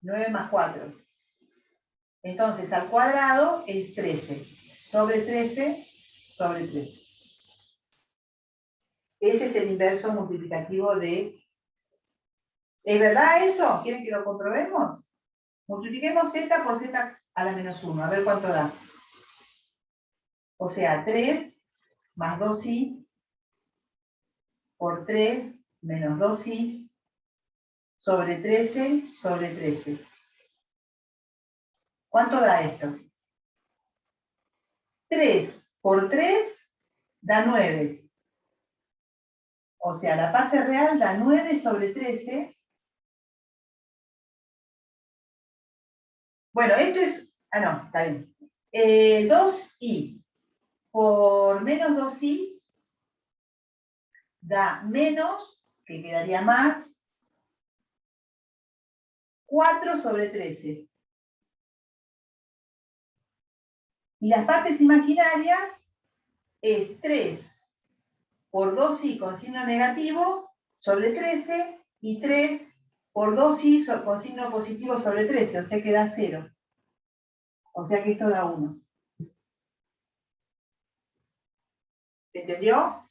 9 más 4. Entonces, al cuadrado es 13. Sobre 13, sobre 13. Ese es el inverso multiplicativo de... ¿Es verdad eso? ¿Quieren que lo comprobemos? Multipliquemos z por z a la menos 1. A ver cuánto da. O sea, 3 más 2i por 3 menos 2i sobre 13 sobre 13. ¿Cuánto da esto? 3 por 3 da 9. O sea, la parte real da 9 sobre 13. Bueno, esto es... Ah, no, está bien. 2i por menos 2i da menos, que quedaría más, 4 sobre 13. Y las partes imaginarias es 3 por 2i con signo negativo sobre 13 y 3 por 2i con signo positivo sobre 13, o sea que da 0. O sea que esto da 1. ¿Se entendió?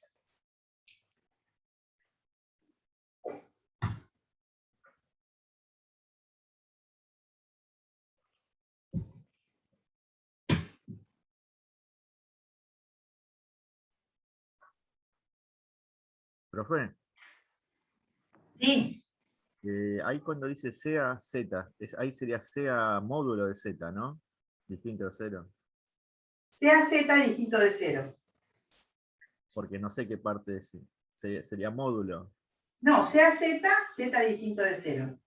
Profe, Sí, ahí cuando dice sea z, ahí sería sea módulo de z, ¿no? Distinto de 0. sea z distinto de 0. Porque no sé qué parte sería módulo. No, sea z, z distinto de 0.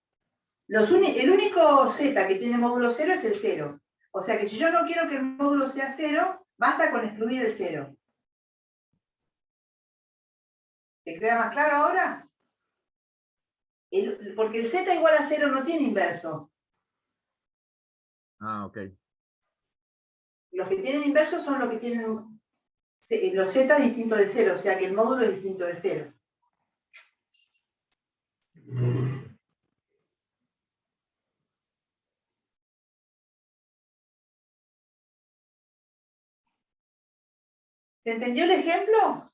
El único z que tiene módulo 0 es el 0. O sea que si yo no quiero que el módulo sea 0, basta con excluir el 0. ¿Te queda más claro ahora? Porque el z igual a 0 no tiene inverso. Ah, ok. Los que tienen inverso son los que tienen los z distintos de 0, o sea que el módulo es distinto de 0. ¿Se entendió el ejemplo?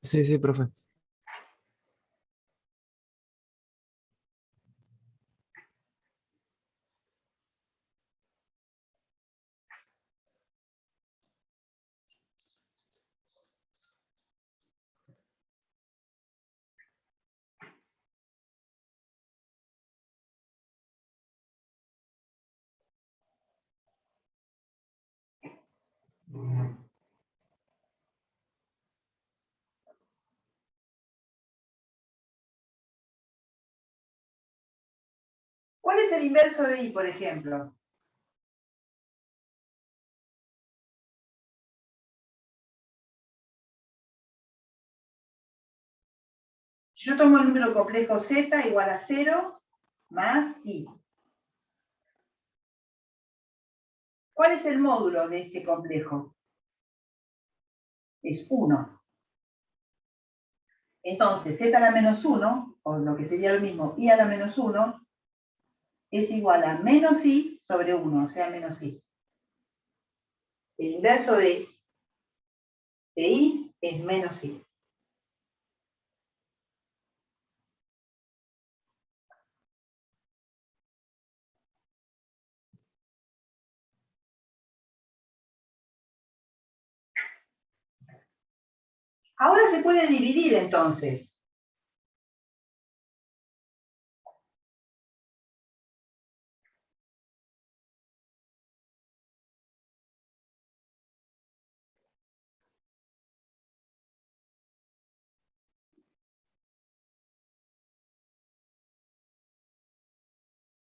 Sí, sí, profe. ¿Cuál es el inverso de i, por ejemplo? Yo tomo el número complejo z igual a 0 más i. ¿Cuál es el módulo de este complejo? Es 1. Entonces, z a la menos 1, o lo que sería lo mismo, i a la menos 1, es igual a menos i sobre 1, o sea, menos i. El inverso de i es menos i. Ahora se puede dividir entonces.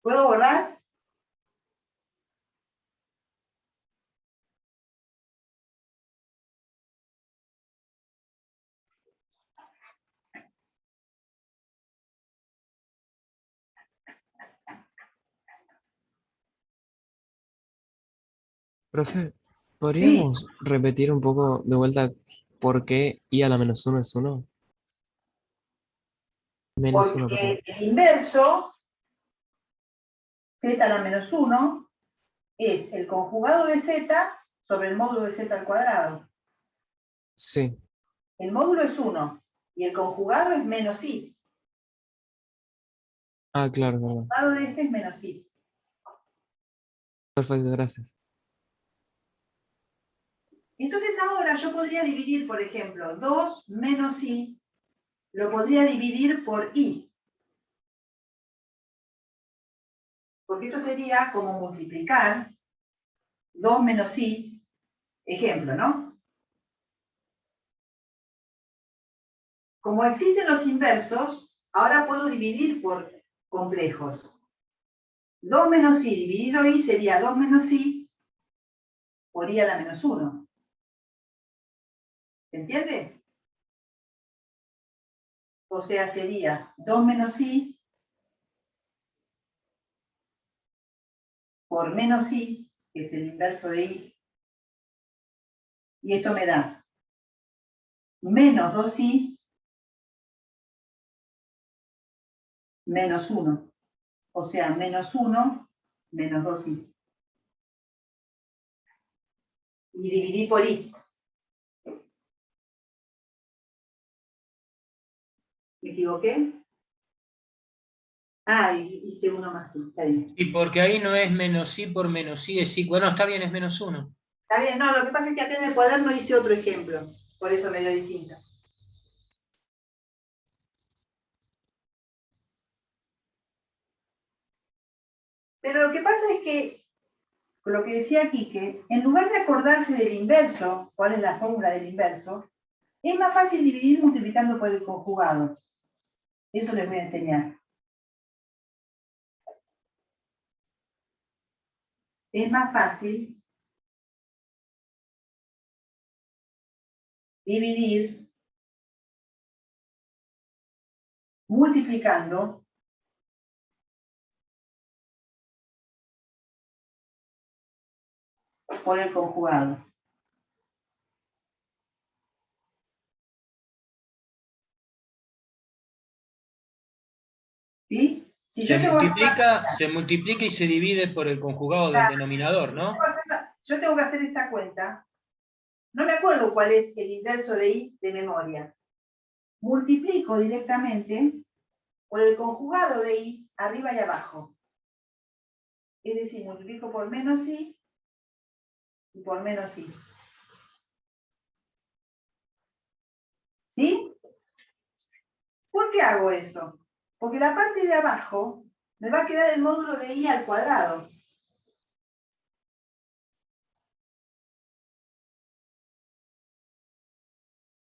¿Puedo borrar? Profe, Sí, ¿podríamos repetir un poco de vuelta por qué i a la menos 1 es 1? Menos 1, perdón. porque el inverso, z a la menos 1, es el conjugado de z sobre el módulo de z al cuadrado. Sí. El módulo es 1 y el conjugado es menos i. Ah, claro, El perdón. conjugado de este es menos i. Perfecto, gracias. Entonces ahora yo podría dividir, por ejemplo, 2 menos i, lo podría dividir por i. Porque esto sería como multiplicar 2 menos i, ejemplo, ¿no? Como existen los inversos, ahora puedo dividir por complejos. 2 menos i dividido i sería 2 menos i por i a la menos 1. ¿Se entiende? O sea, sería 2 menos i por menos i, que es el inverso de i, y esto me da menos 2i menos 1. O sea, menos 1 menos 2i. Y dividí por i. ¿Me equivoqué? Ah, hice uno más i, está bien. Y porque ahí no es menos i por menos i, es i. Bueno, está bien, es menos 1. Está bien, no, lo que pasa es que acá en el cuaderno hice otro ejemplo, por eso medio distinto. Pero lo que pasa es que, con lo que decía Quique, en lugar de acordarse del inverso, cuál es la fórmula del inverso, es más fácil dividir multiplicando por el conjugado. Eso les voy a enseñar. Es más fácil dividir multiplicando por el conjugado. ¿Sí? Si yo tengo Se multiplica y se divide por el conjugado del denominador, ¿no? yo tengo que hacer esta cuenta. No me acuerdo cuál es el inverso de i de memoria. Multiplico directamente por el conjugado de i arriba y abajo. Es decir, multiplico por menos i y por menos i. ¿Sí? ¿Por qué hago eso? Porque la parte de abajo me va a quedar el módulo de i al cuadrado.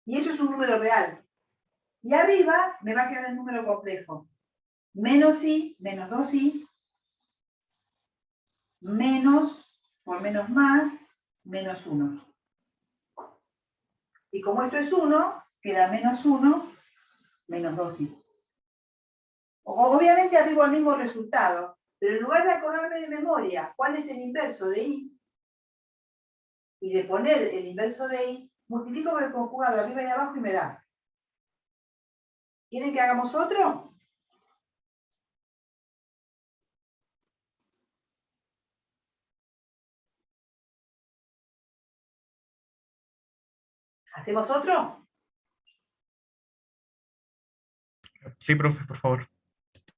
Y eso es un número real. Y arriba me va a quedar el número complejo. Menos i, menos 2i, menos, por menos más, menos 1. Y como esto es 1, queda menos 1, menos 2i. Obviamente arriba al mismo resultado, pero en lugar de acordarme de memoria cuál es el inverso de i, y de poner el inverso de i, multiplico por el conjugado arriba y abajo y me da. ¿Quieren que hagamos otro? ¿Hacemos otro? Sí, profe, por favor.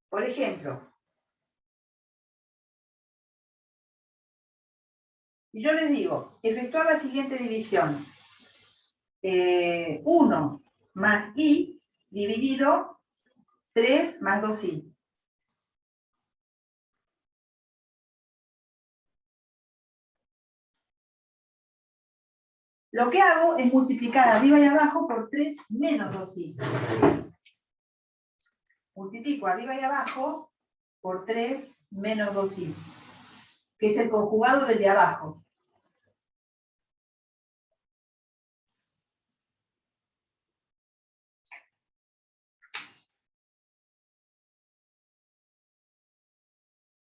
Por ejemplo, si yo les digo, efectuar la siguiente división. 1 más i dividido 3 más 2i. Lo que hago es multiplicar arriba y abajo por 3 menos 2i. Multiplico arriba y abajo por 3 menos 2i, que es el conjugado del de abajo.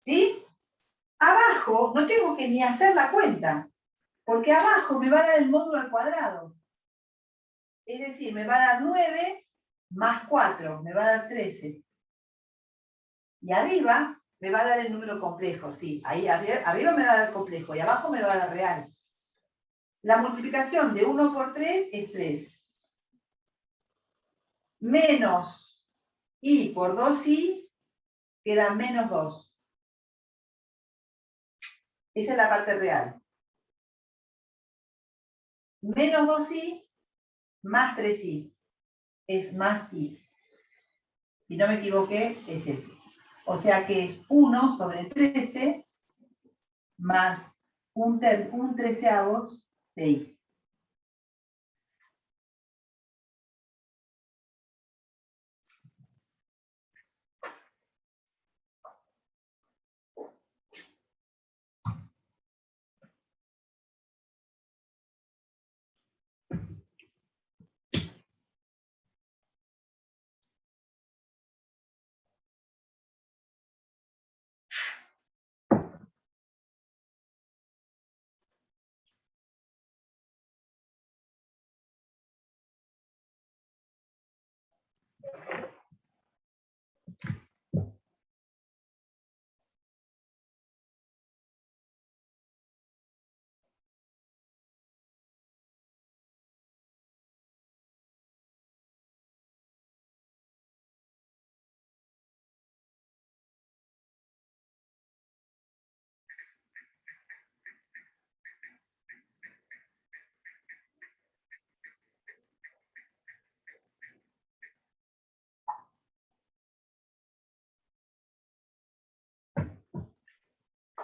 ¿Sí? Abajo no tengo que ni hacer la cuenta, porque abajo me va a dar el módulo al cuadrado. Es decir, me va a dar 9 más 4, me va a dar 13. Y arriba me va a dar el número complejo, sí. Ahí arriba me va a dar complejo y abajo me va a dar real. La multiplicación de 1 por 3 es 3. Menos i por 2i queda menos 2. Esa es la parte real. Menos 2i más 3i es más i. Si no me equivoqué, es eso. O sea que es 1 sobre 13 más un treceavos de i.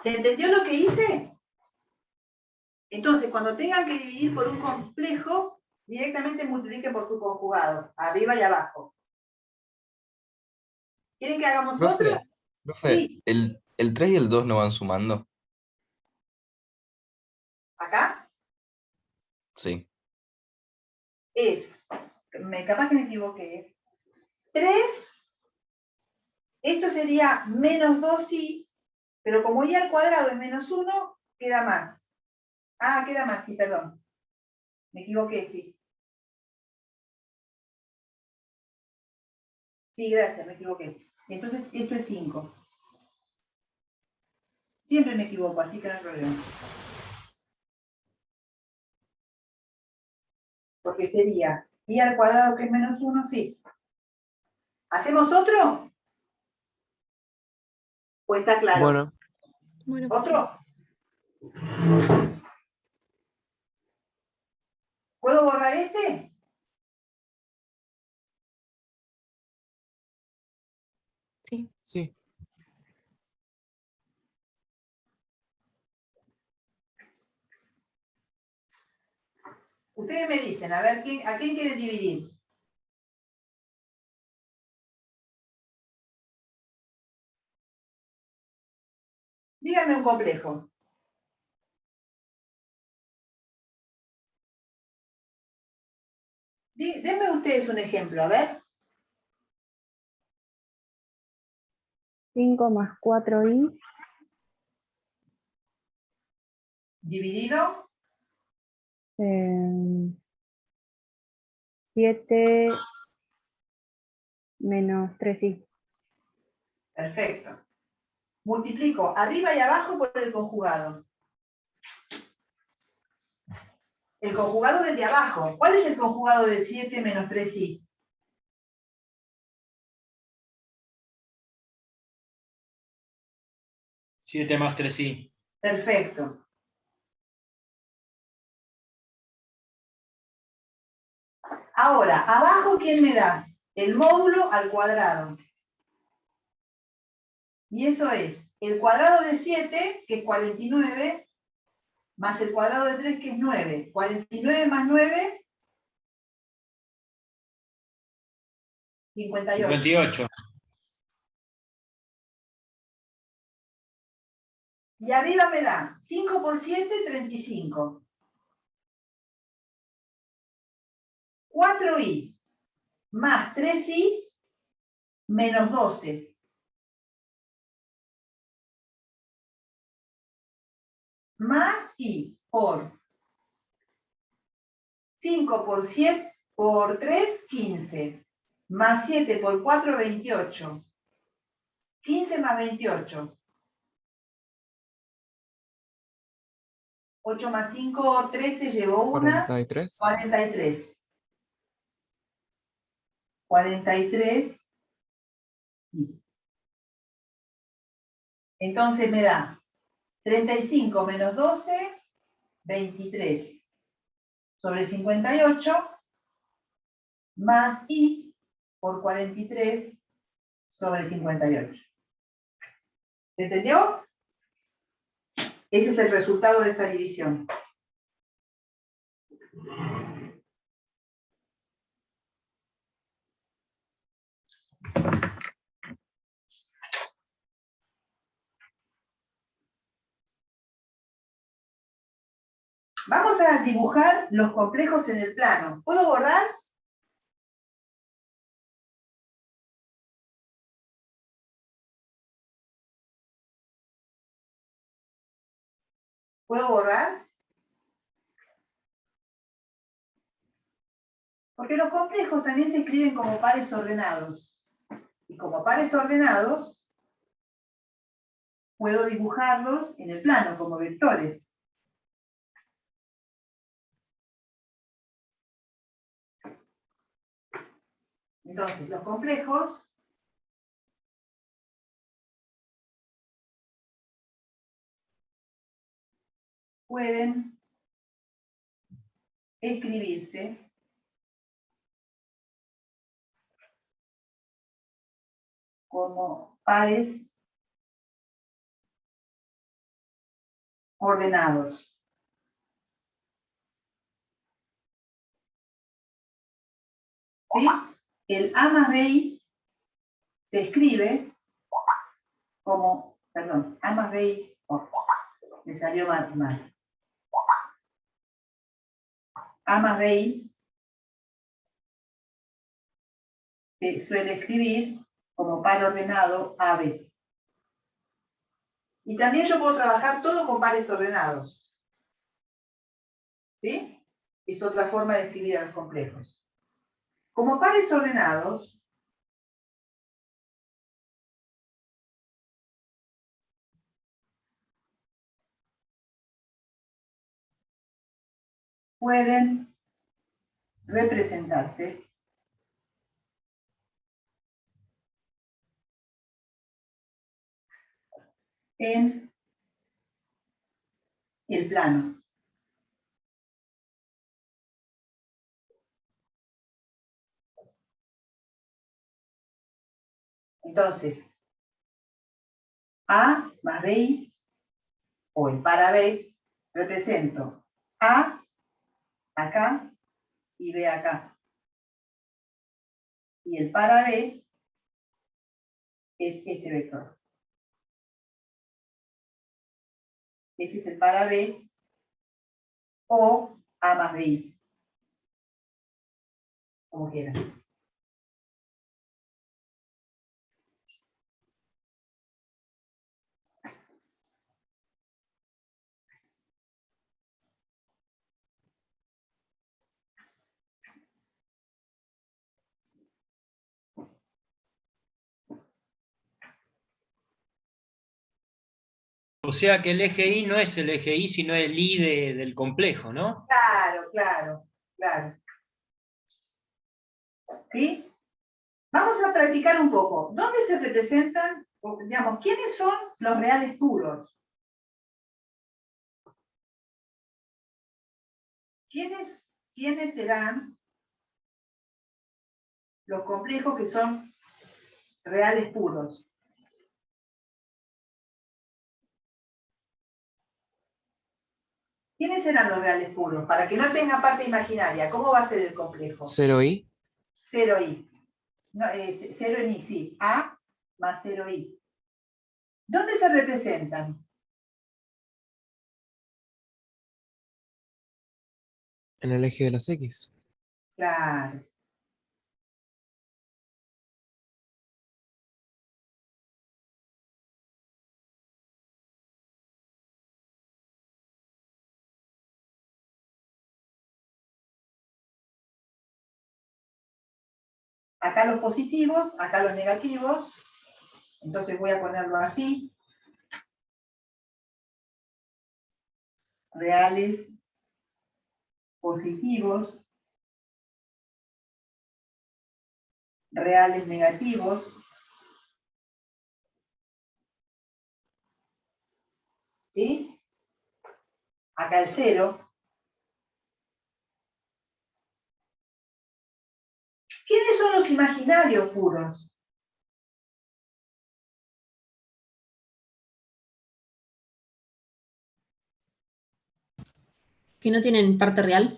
¿Se entendió lo que hice? Entonces, cuando tengan que dividir por un complejo, directamente multipliquen por su conjugado, arriba y abajo. ¿Quieren que hagamos otro? Profe, Sí. el 3 y el 2 no van sumando. ¿Acá? Sí. Capaz que me equivoqué. 3, esto sería menos 2i, pero como i al cuadrado es menos 1, queda más. Ah, queda más, sí, perdón. Me equivoqué, sí. Sí, gracias, me equivoqué. Entonces, esto es 5. Siempre me equivoco, así que no hay problema. Porque sería i al cuadrado que es menos 1, sí. ¿Hacemos otro? ¿O está claro? Bueno, Bueno, ¿Otro? ¿Puedo borrar este? sí. sí. Ustedes me dicen, a ver, ¿a quién quieren dividir? Díganme un complejo. Denme ustedes un ejemplo, a ver. 5 más 4i, Dividido. 7 menos 3i. Perfecto. Multiplico arriba y abajo por el conjugado. El conjugado del de abajo. ¿Cuál es el conjugado de 7 menos 3i? Siete más 3i. Perfecto. Ahora, abajo, ¿quién me da? El módulo al cuadrado. Y eso es el cuadrado de 7, que es 49, más el cuadrado de 3, que es 9. 49 más 9, 58. 58. Y arriba me da 5 por 7, 35. 4i más 3i menos 12. Más i por 5 por 7 por 3, 15. Más 7 por 4, 28. 15 más 28. 8 más 5, 13, llevó una. 43. 43. 43. Entonces me da 35 menos 12, 23. Sobre 58, más i por 43 sobre 58. ¿Se entendió? Ese es el resultado de esta división. Vamos a dibujar los complejos en el plano. ¿Puedo borrar? ¿Puedo borrar? Porque los complejos también se escriben como pares ordenados. Y como pares ordenados, puedo dibujarlos en el plano como vectores. Entonces, los complejos pueden escribirse como pares ordenados. ¿Sí? El A más BI se escribe como, perdón, A más BI, me salió mal. A más BI se suele escribir como par ordenado AB. Y también yo puedo trabajar todo con pares ordenados. ¿Sí? Es otra forma de escribir a los complejos. Como pares ordenados, pueden representarse en el plano. Entonces, A más BI, o el para B, represento A acá y B acá. Y el para B es este vector. Este es el para B o A más BI, como quieran. O sea que el eje Y no es el eje Y, sino el Y del complejo, ¿no? Claro, claro, claro. ¿Sí? Vamos a practicar un poco. ¿Dónde se representan, digamos, quiénes son los reales puros? ¿Quiénes serán los complejos que son reales puros? ¿Quiénes serán los reales puros? Para que no tenga parte imaginaria, ¿cómo va a ser el complejo? 0i. 0i. No, 0 en i, sí. A más 0i. ¿Dónde se representan? En el eje de las X. Claro. Acá los positivos, acá los negativos. Entonces voy a ponerlo así. Reales positivos, reales negativos, ¿sí? Acá el 0. ¿Quiénes son los imaginarios puros? ¿Que no tienen parte real?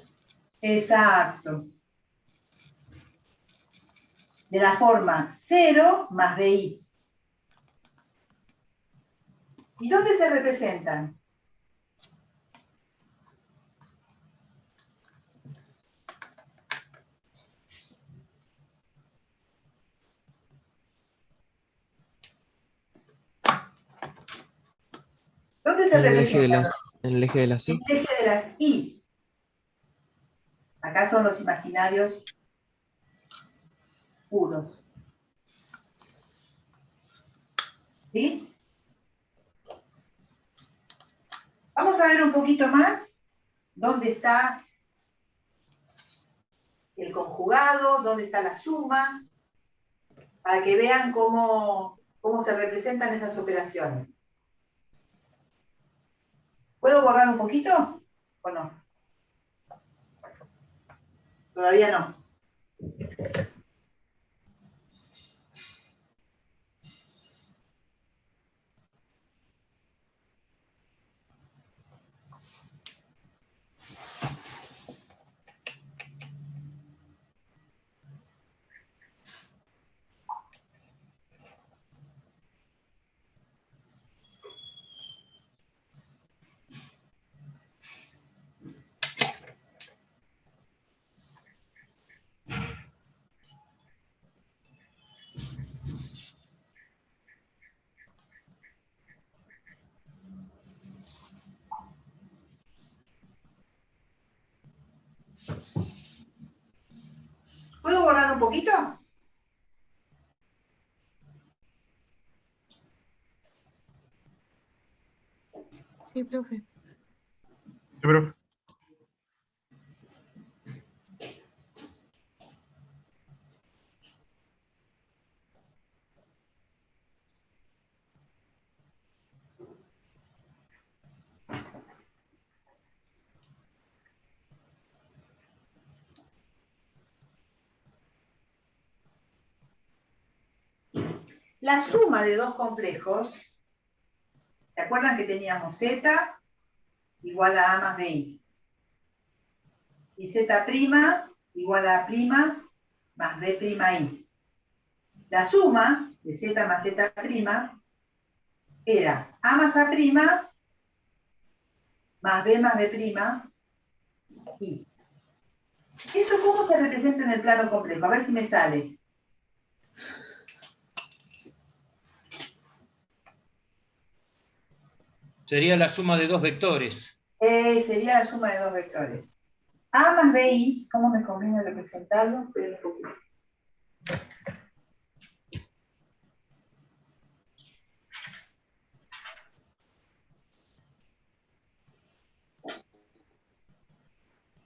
Exacto. De la forma 0 más BI. ¿Y dónde se representan? ¿Dónde se En el eje de representan? en el eje de las En Y. el eje de las I. Acá son los imaginarios puros. ¿Sí? Vamos a ver un poquito más dónde está el conjugado, dónde está la suma, para que vean cómo se representan esas operaciones. ¿Puedo borrar un poquito o no? Todavía no. ¿Puedo borrar un poquito? Sí, profe. Sí, profe. La suma de dos complejos, ¿se acuerdan que teníamos Z igual a A más BI? Y Z' igual a A' más B'I. La suma de Z más Z' era A más A' más B más B', I. ¿Esto cómo se representa en el plano complejo? A ver si me sale. Sería la suma de dos vectores. Sería la suma de dos vectores. A más BI, ¿cómo me conviene representarlo? Esperen un poquito.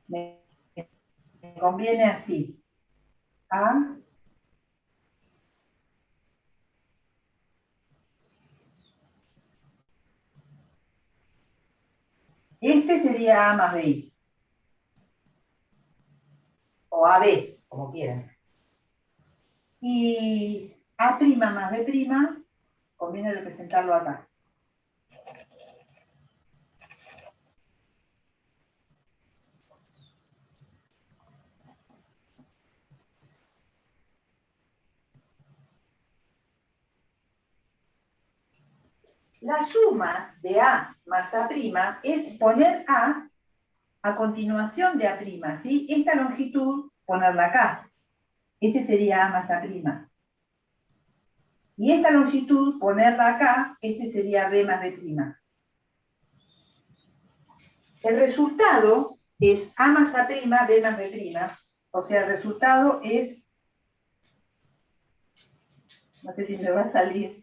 Me conviene así. A este sería A más BI. O AB, como quieran. Y A' más B', conviene representarlo acá. La suma de A más A' es poner A continuación de A', ¿sí? Esta longitud, ponerla acá. Este sería A más A'. Y esta longitud, ponerla acá, este sería B más B'. El resultado es A más A', B más B'. O sea, el resultado es, no sé si me va a salir,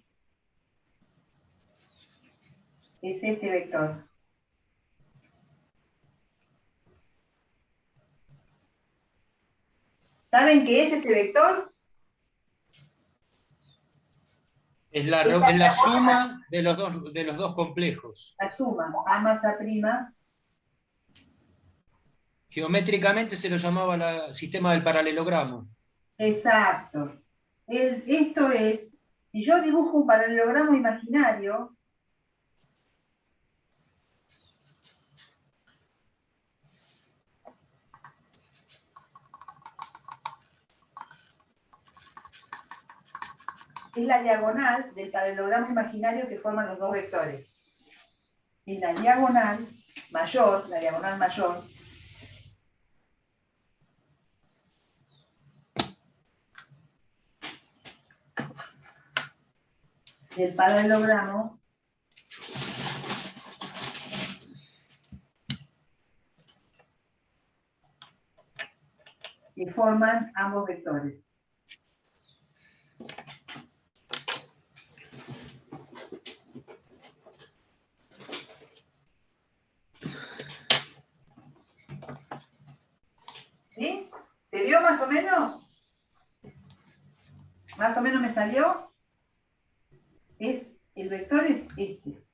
es este vector. ¿Saben qué es ese vector? Es la suma de los dos complejos. La suma, A más A'. Geométricamente se lo llamaba sistema del paralelogramo. Exacto. Esto es, si yo dibujo un paralelogramo imaginario, es la diagonal del paralelogramo imaginario que forman los dos vectores. Es la diagonal mayor, del paralelogramo que forman ambos vectores. ¿Sí? ¿Se vio más o menos? ¿Más o menos me salió? El vector es este.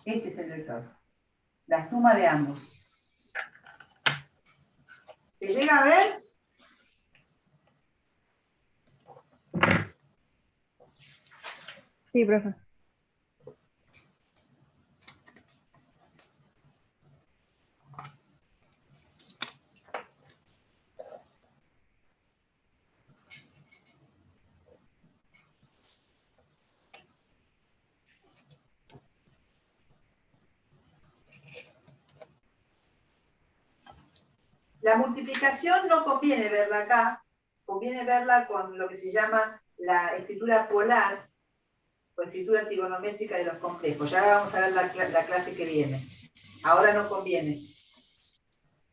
Este es el vector. La suma de ambos. ¿Se llega a ver? Sí, profe. La multiplicación no conviene verla acá, conviene verla con lo que se llama la escritura polar, o escritura trigonométrica de los complejos. Ya vamos a ver la clase que viene. Ahora no conviene.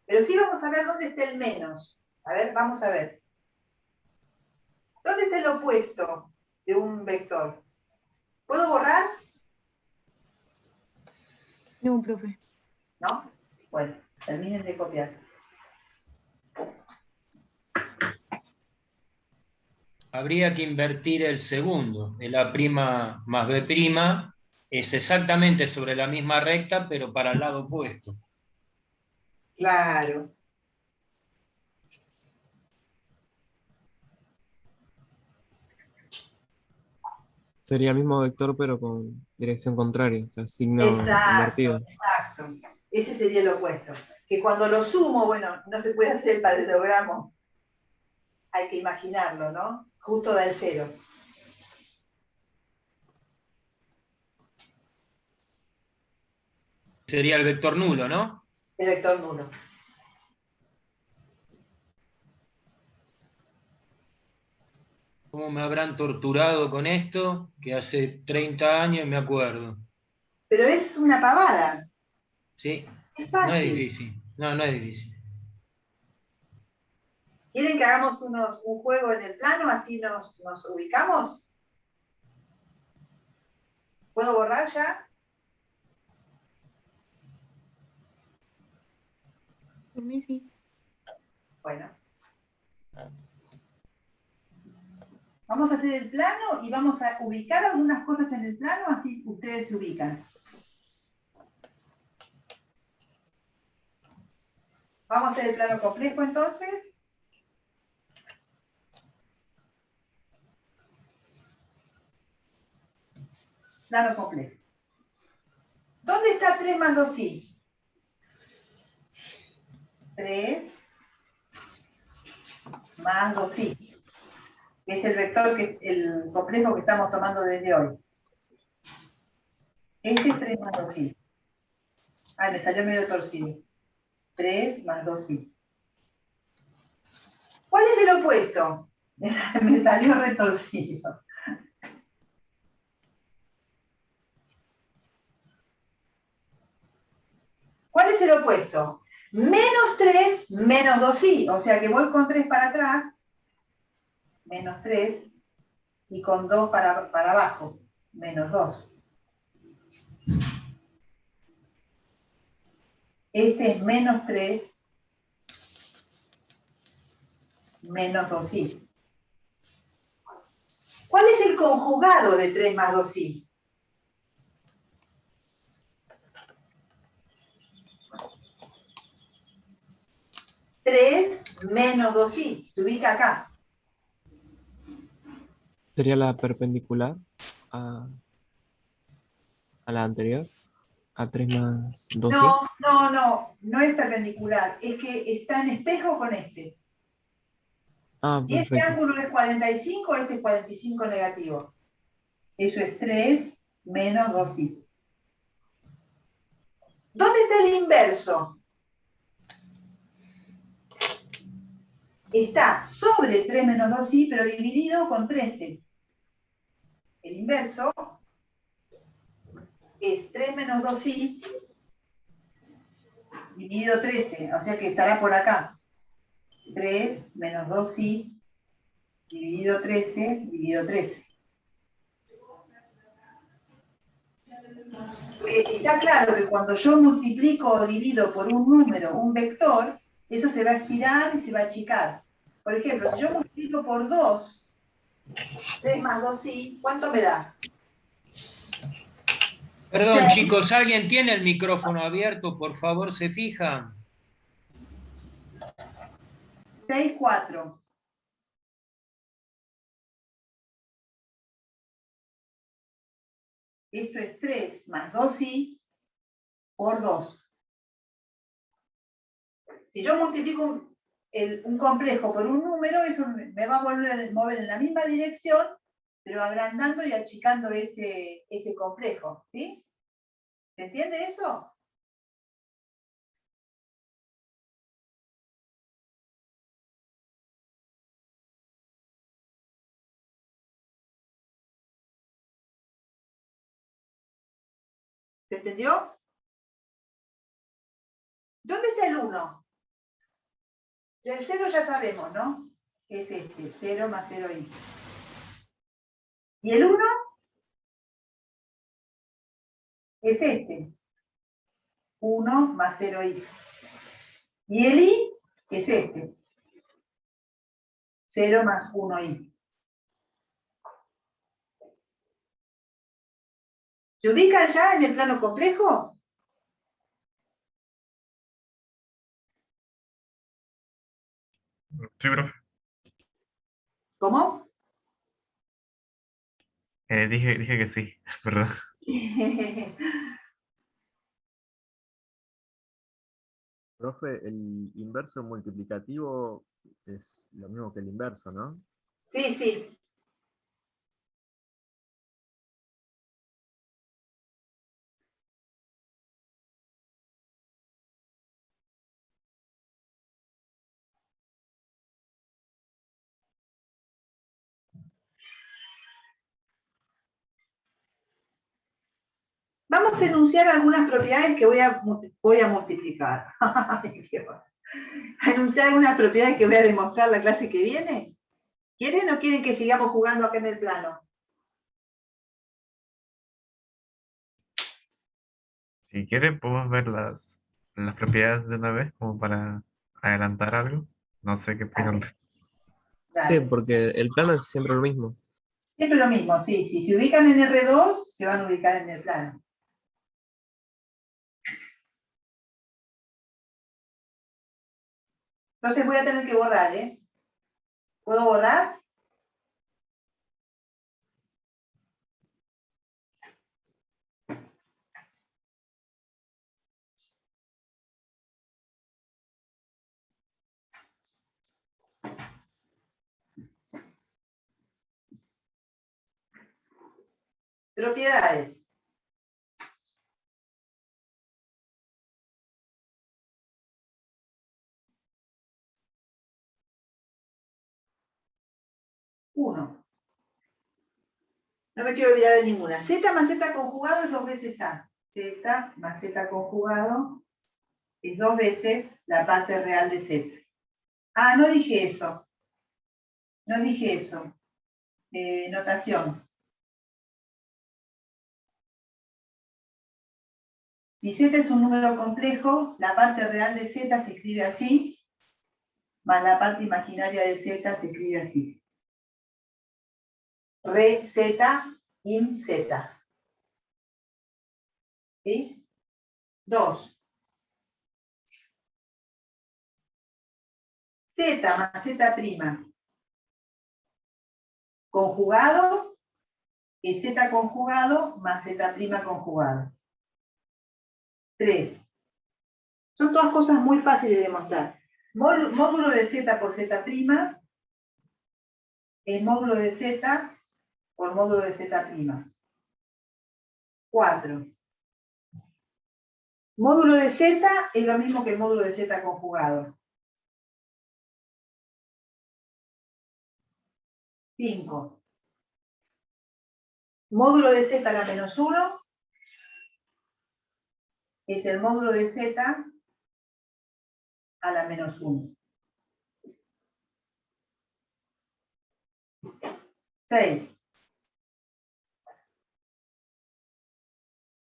Pero sí vamos a ver dónde está el menos. A ver, vamos a ver. ¿Dónde está el opuesto de un vector? ¿Puedo borrar? No, profe. ¿No? Bueno, terminen de copiar. Habría que invertir el segundo. El A' más B' es exactamente sobre la misma recta, pero para el lado opuesto. Claro. Sería el mismo vector, pero con dirección contraria, o sea, signo Exacto, invertido. exacto. Ese sería el opuesto. Que cuando lo sumo, bueno, no se puede hacer el paralelogramo. Hay que imaginarlo, ¿no? Justo da el cero. Sería el vector nulo, ¿no? El vector nulo. ¿Cómo me habrán torturado con esto? Que hace 30 años me acuerdo. Pero es una pavada. ¿Sí? Es No es fácil. difícil. No, no es difícil. ¿Quieren que hagamos un juego en el plano? Así nos ubicamos. ¿Puedo borrar ya? Por mí sí. Bueno. Vamos a hacer el plano y vamos a ubicar algunas cosas en el plano, así ustedes se ubican. Vamos a hacer el plano complejo entonces. Plano complejo. ¿Dónde está 3 más 2i? 3 más 2i. Que es el vector, el complejo que estamos tomando desde hoy. Este es 3 más 2i. Ay, me salió medio torcido. 3 más 2i. ¿Cuál es el opuesto? Me salió retorcido. ¿Cuál es el opuesto? Menos 3 menos 2i. O sea que voy con 3 para atrás. Menos 3. Y con 2 para abajo. Menos 2. Este es menos 3 menos 2i. ¿Cuál es el conjugado de 3 más 2i? Menos 2i. Se ubica acá. Sería la perpendicular a, a la anterior, a 3 más 2i. No es perpendicular. Es que está en espejo con este. Ah, Si este perfecto. ángulo es 45, este es 45 negativo. Eso es 3 menos 2i. ¿Dónde está el inverso? Está sobre 3 menos 2i, pero dividido con 13. El inverso es 3 menos 2i dividido 13, o sea que estará por acá. 3 menos 2i dividido 13 dividido 13. Está claro que cuando yo multiplico o divido por un número, un vector, eso se va a estirar y se va a achicar. Por ejemplo, si yo multiplico por 2, 3 más 2i, ¿cuánto me da? Perdón, 6, chicos, ¿alguien tiene el micrófono abierto? Por favor, ¿se fijan? 6, 4. Esto es 3 más 2i por 2. Si yo multiplico un complejo por un número, eso me va a mover en la misma dirección, pero agrandando y achicando ese complejo. ¿Sí? ¿Se entiende eso? ¿Se entendió? ¿Dónde está el 1? El 0 ya sabemos, ¿no? Es este, 0 más 0i. ¿Y el 1? Es este. 1 más 0i. Y el i es este. 0 más 1i. ¿Se ubican ya en el plano complejo? Sí, profe. ¿Cómo? Dije que sí, perdón. Profe, el inverso multiplicativo es lo mismo que el inverso, ¿no? Sí, sí. Vamos a enunciar algunas propiedades que voy a multiplicar. Ay, Dios. A enunciar algunas propiedades que voy a demostrar la clase que viene. ¿Quieren o quieren que sigamos jugando acá en el plano? Si quieren, podemos ver las propiedades de una vez, como para adelantar algo. No sé qué opinan. Dale, Sí, dale. porque el plano es siempre lo mismo. Siempre lo mismo, sí. Si se ubican en R2, se van a ubicar en el plano. Entonces voy a tener que borrar, ¿eh? ¿Puedo borrar? Propiedades. Uno. No me quiero olvidar de ninguna. Z más Z conjugado es 2 veces A. Z más Z conjugado es 2 veces la parte real de Z. Ah, no dije eso. No dije eso. Notación. Si Z es un número complejo, la parte real de Z se escribe así, más la parte imaginaria de Z se escribe así. Re Z, im Z. ¿Sí? 2. Z más Z' conjugado es Z conjugado más Z' conjugado. 3. Son todas cosas muy fáciles de demostrar. Módulo de Z por Z' es módulo de Z por módulo de Z'. 4. Módulo de Z es lo mismo que el módulo de Z conjugado. 5. Módulo de Z a la menos 1 es el módulo de Z a la menos 1. 6.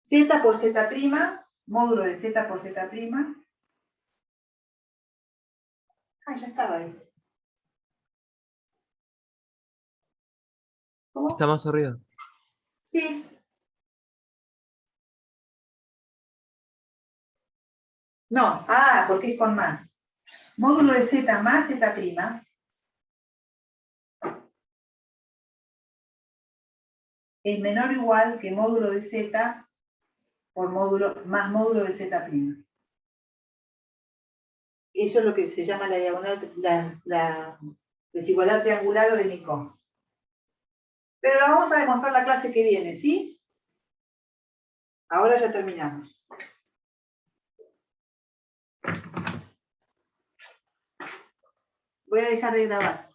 Z por Z', módulo de Z por Z'. Ah, ya estaba ahí. ¿Cómo? Está más arriba. Sí. No, porque es con más. Módulo de Z más Z' es menor o igual que módulo de Z por módulo más módulo de Z'. Eso es lo que se llama la diagonal, la desigualdad triangular o de Nikon. Pero la vamos a demostrar la clase que viene, ¿sí? Ahora ya terminamos. Voy a dejar de grabar.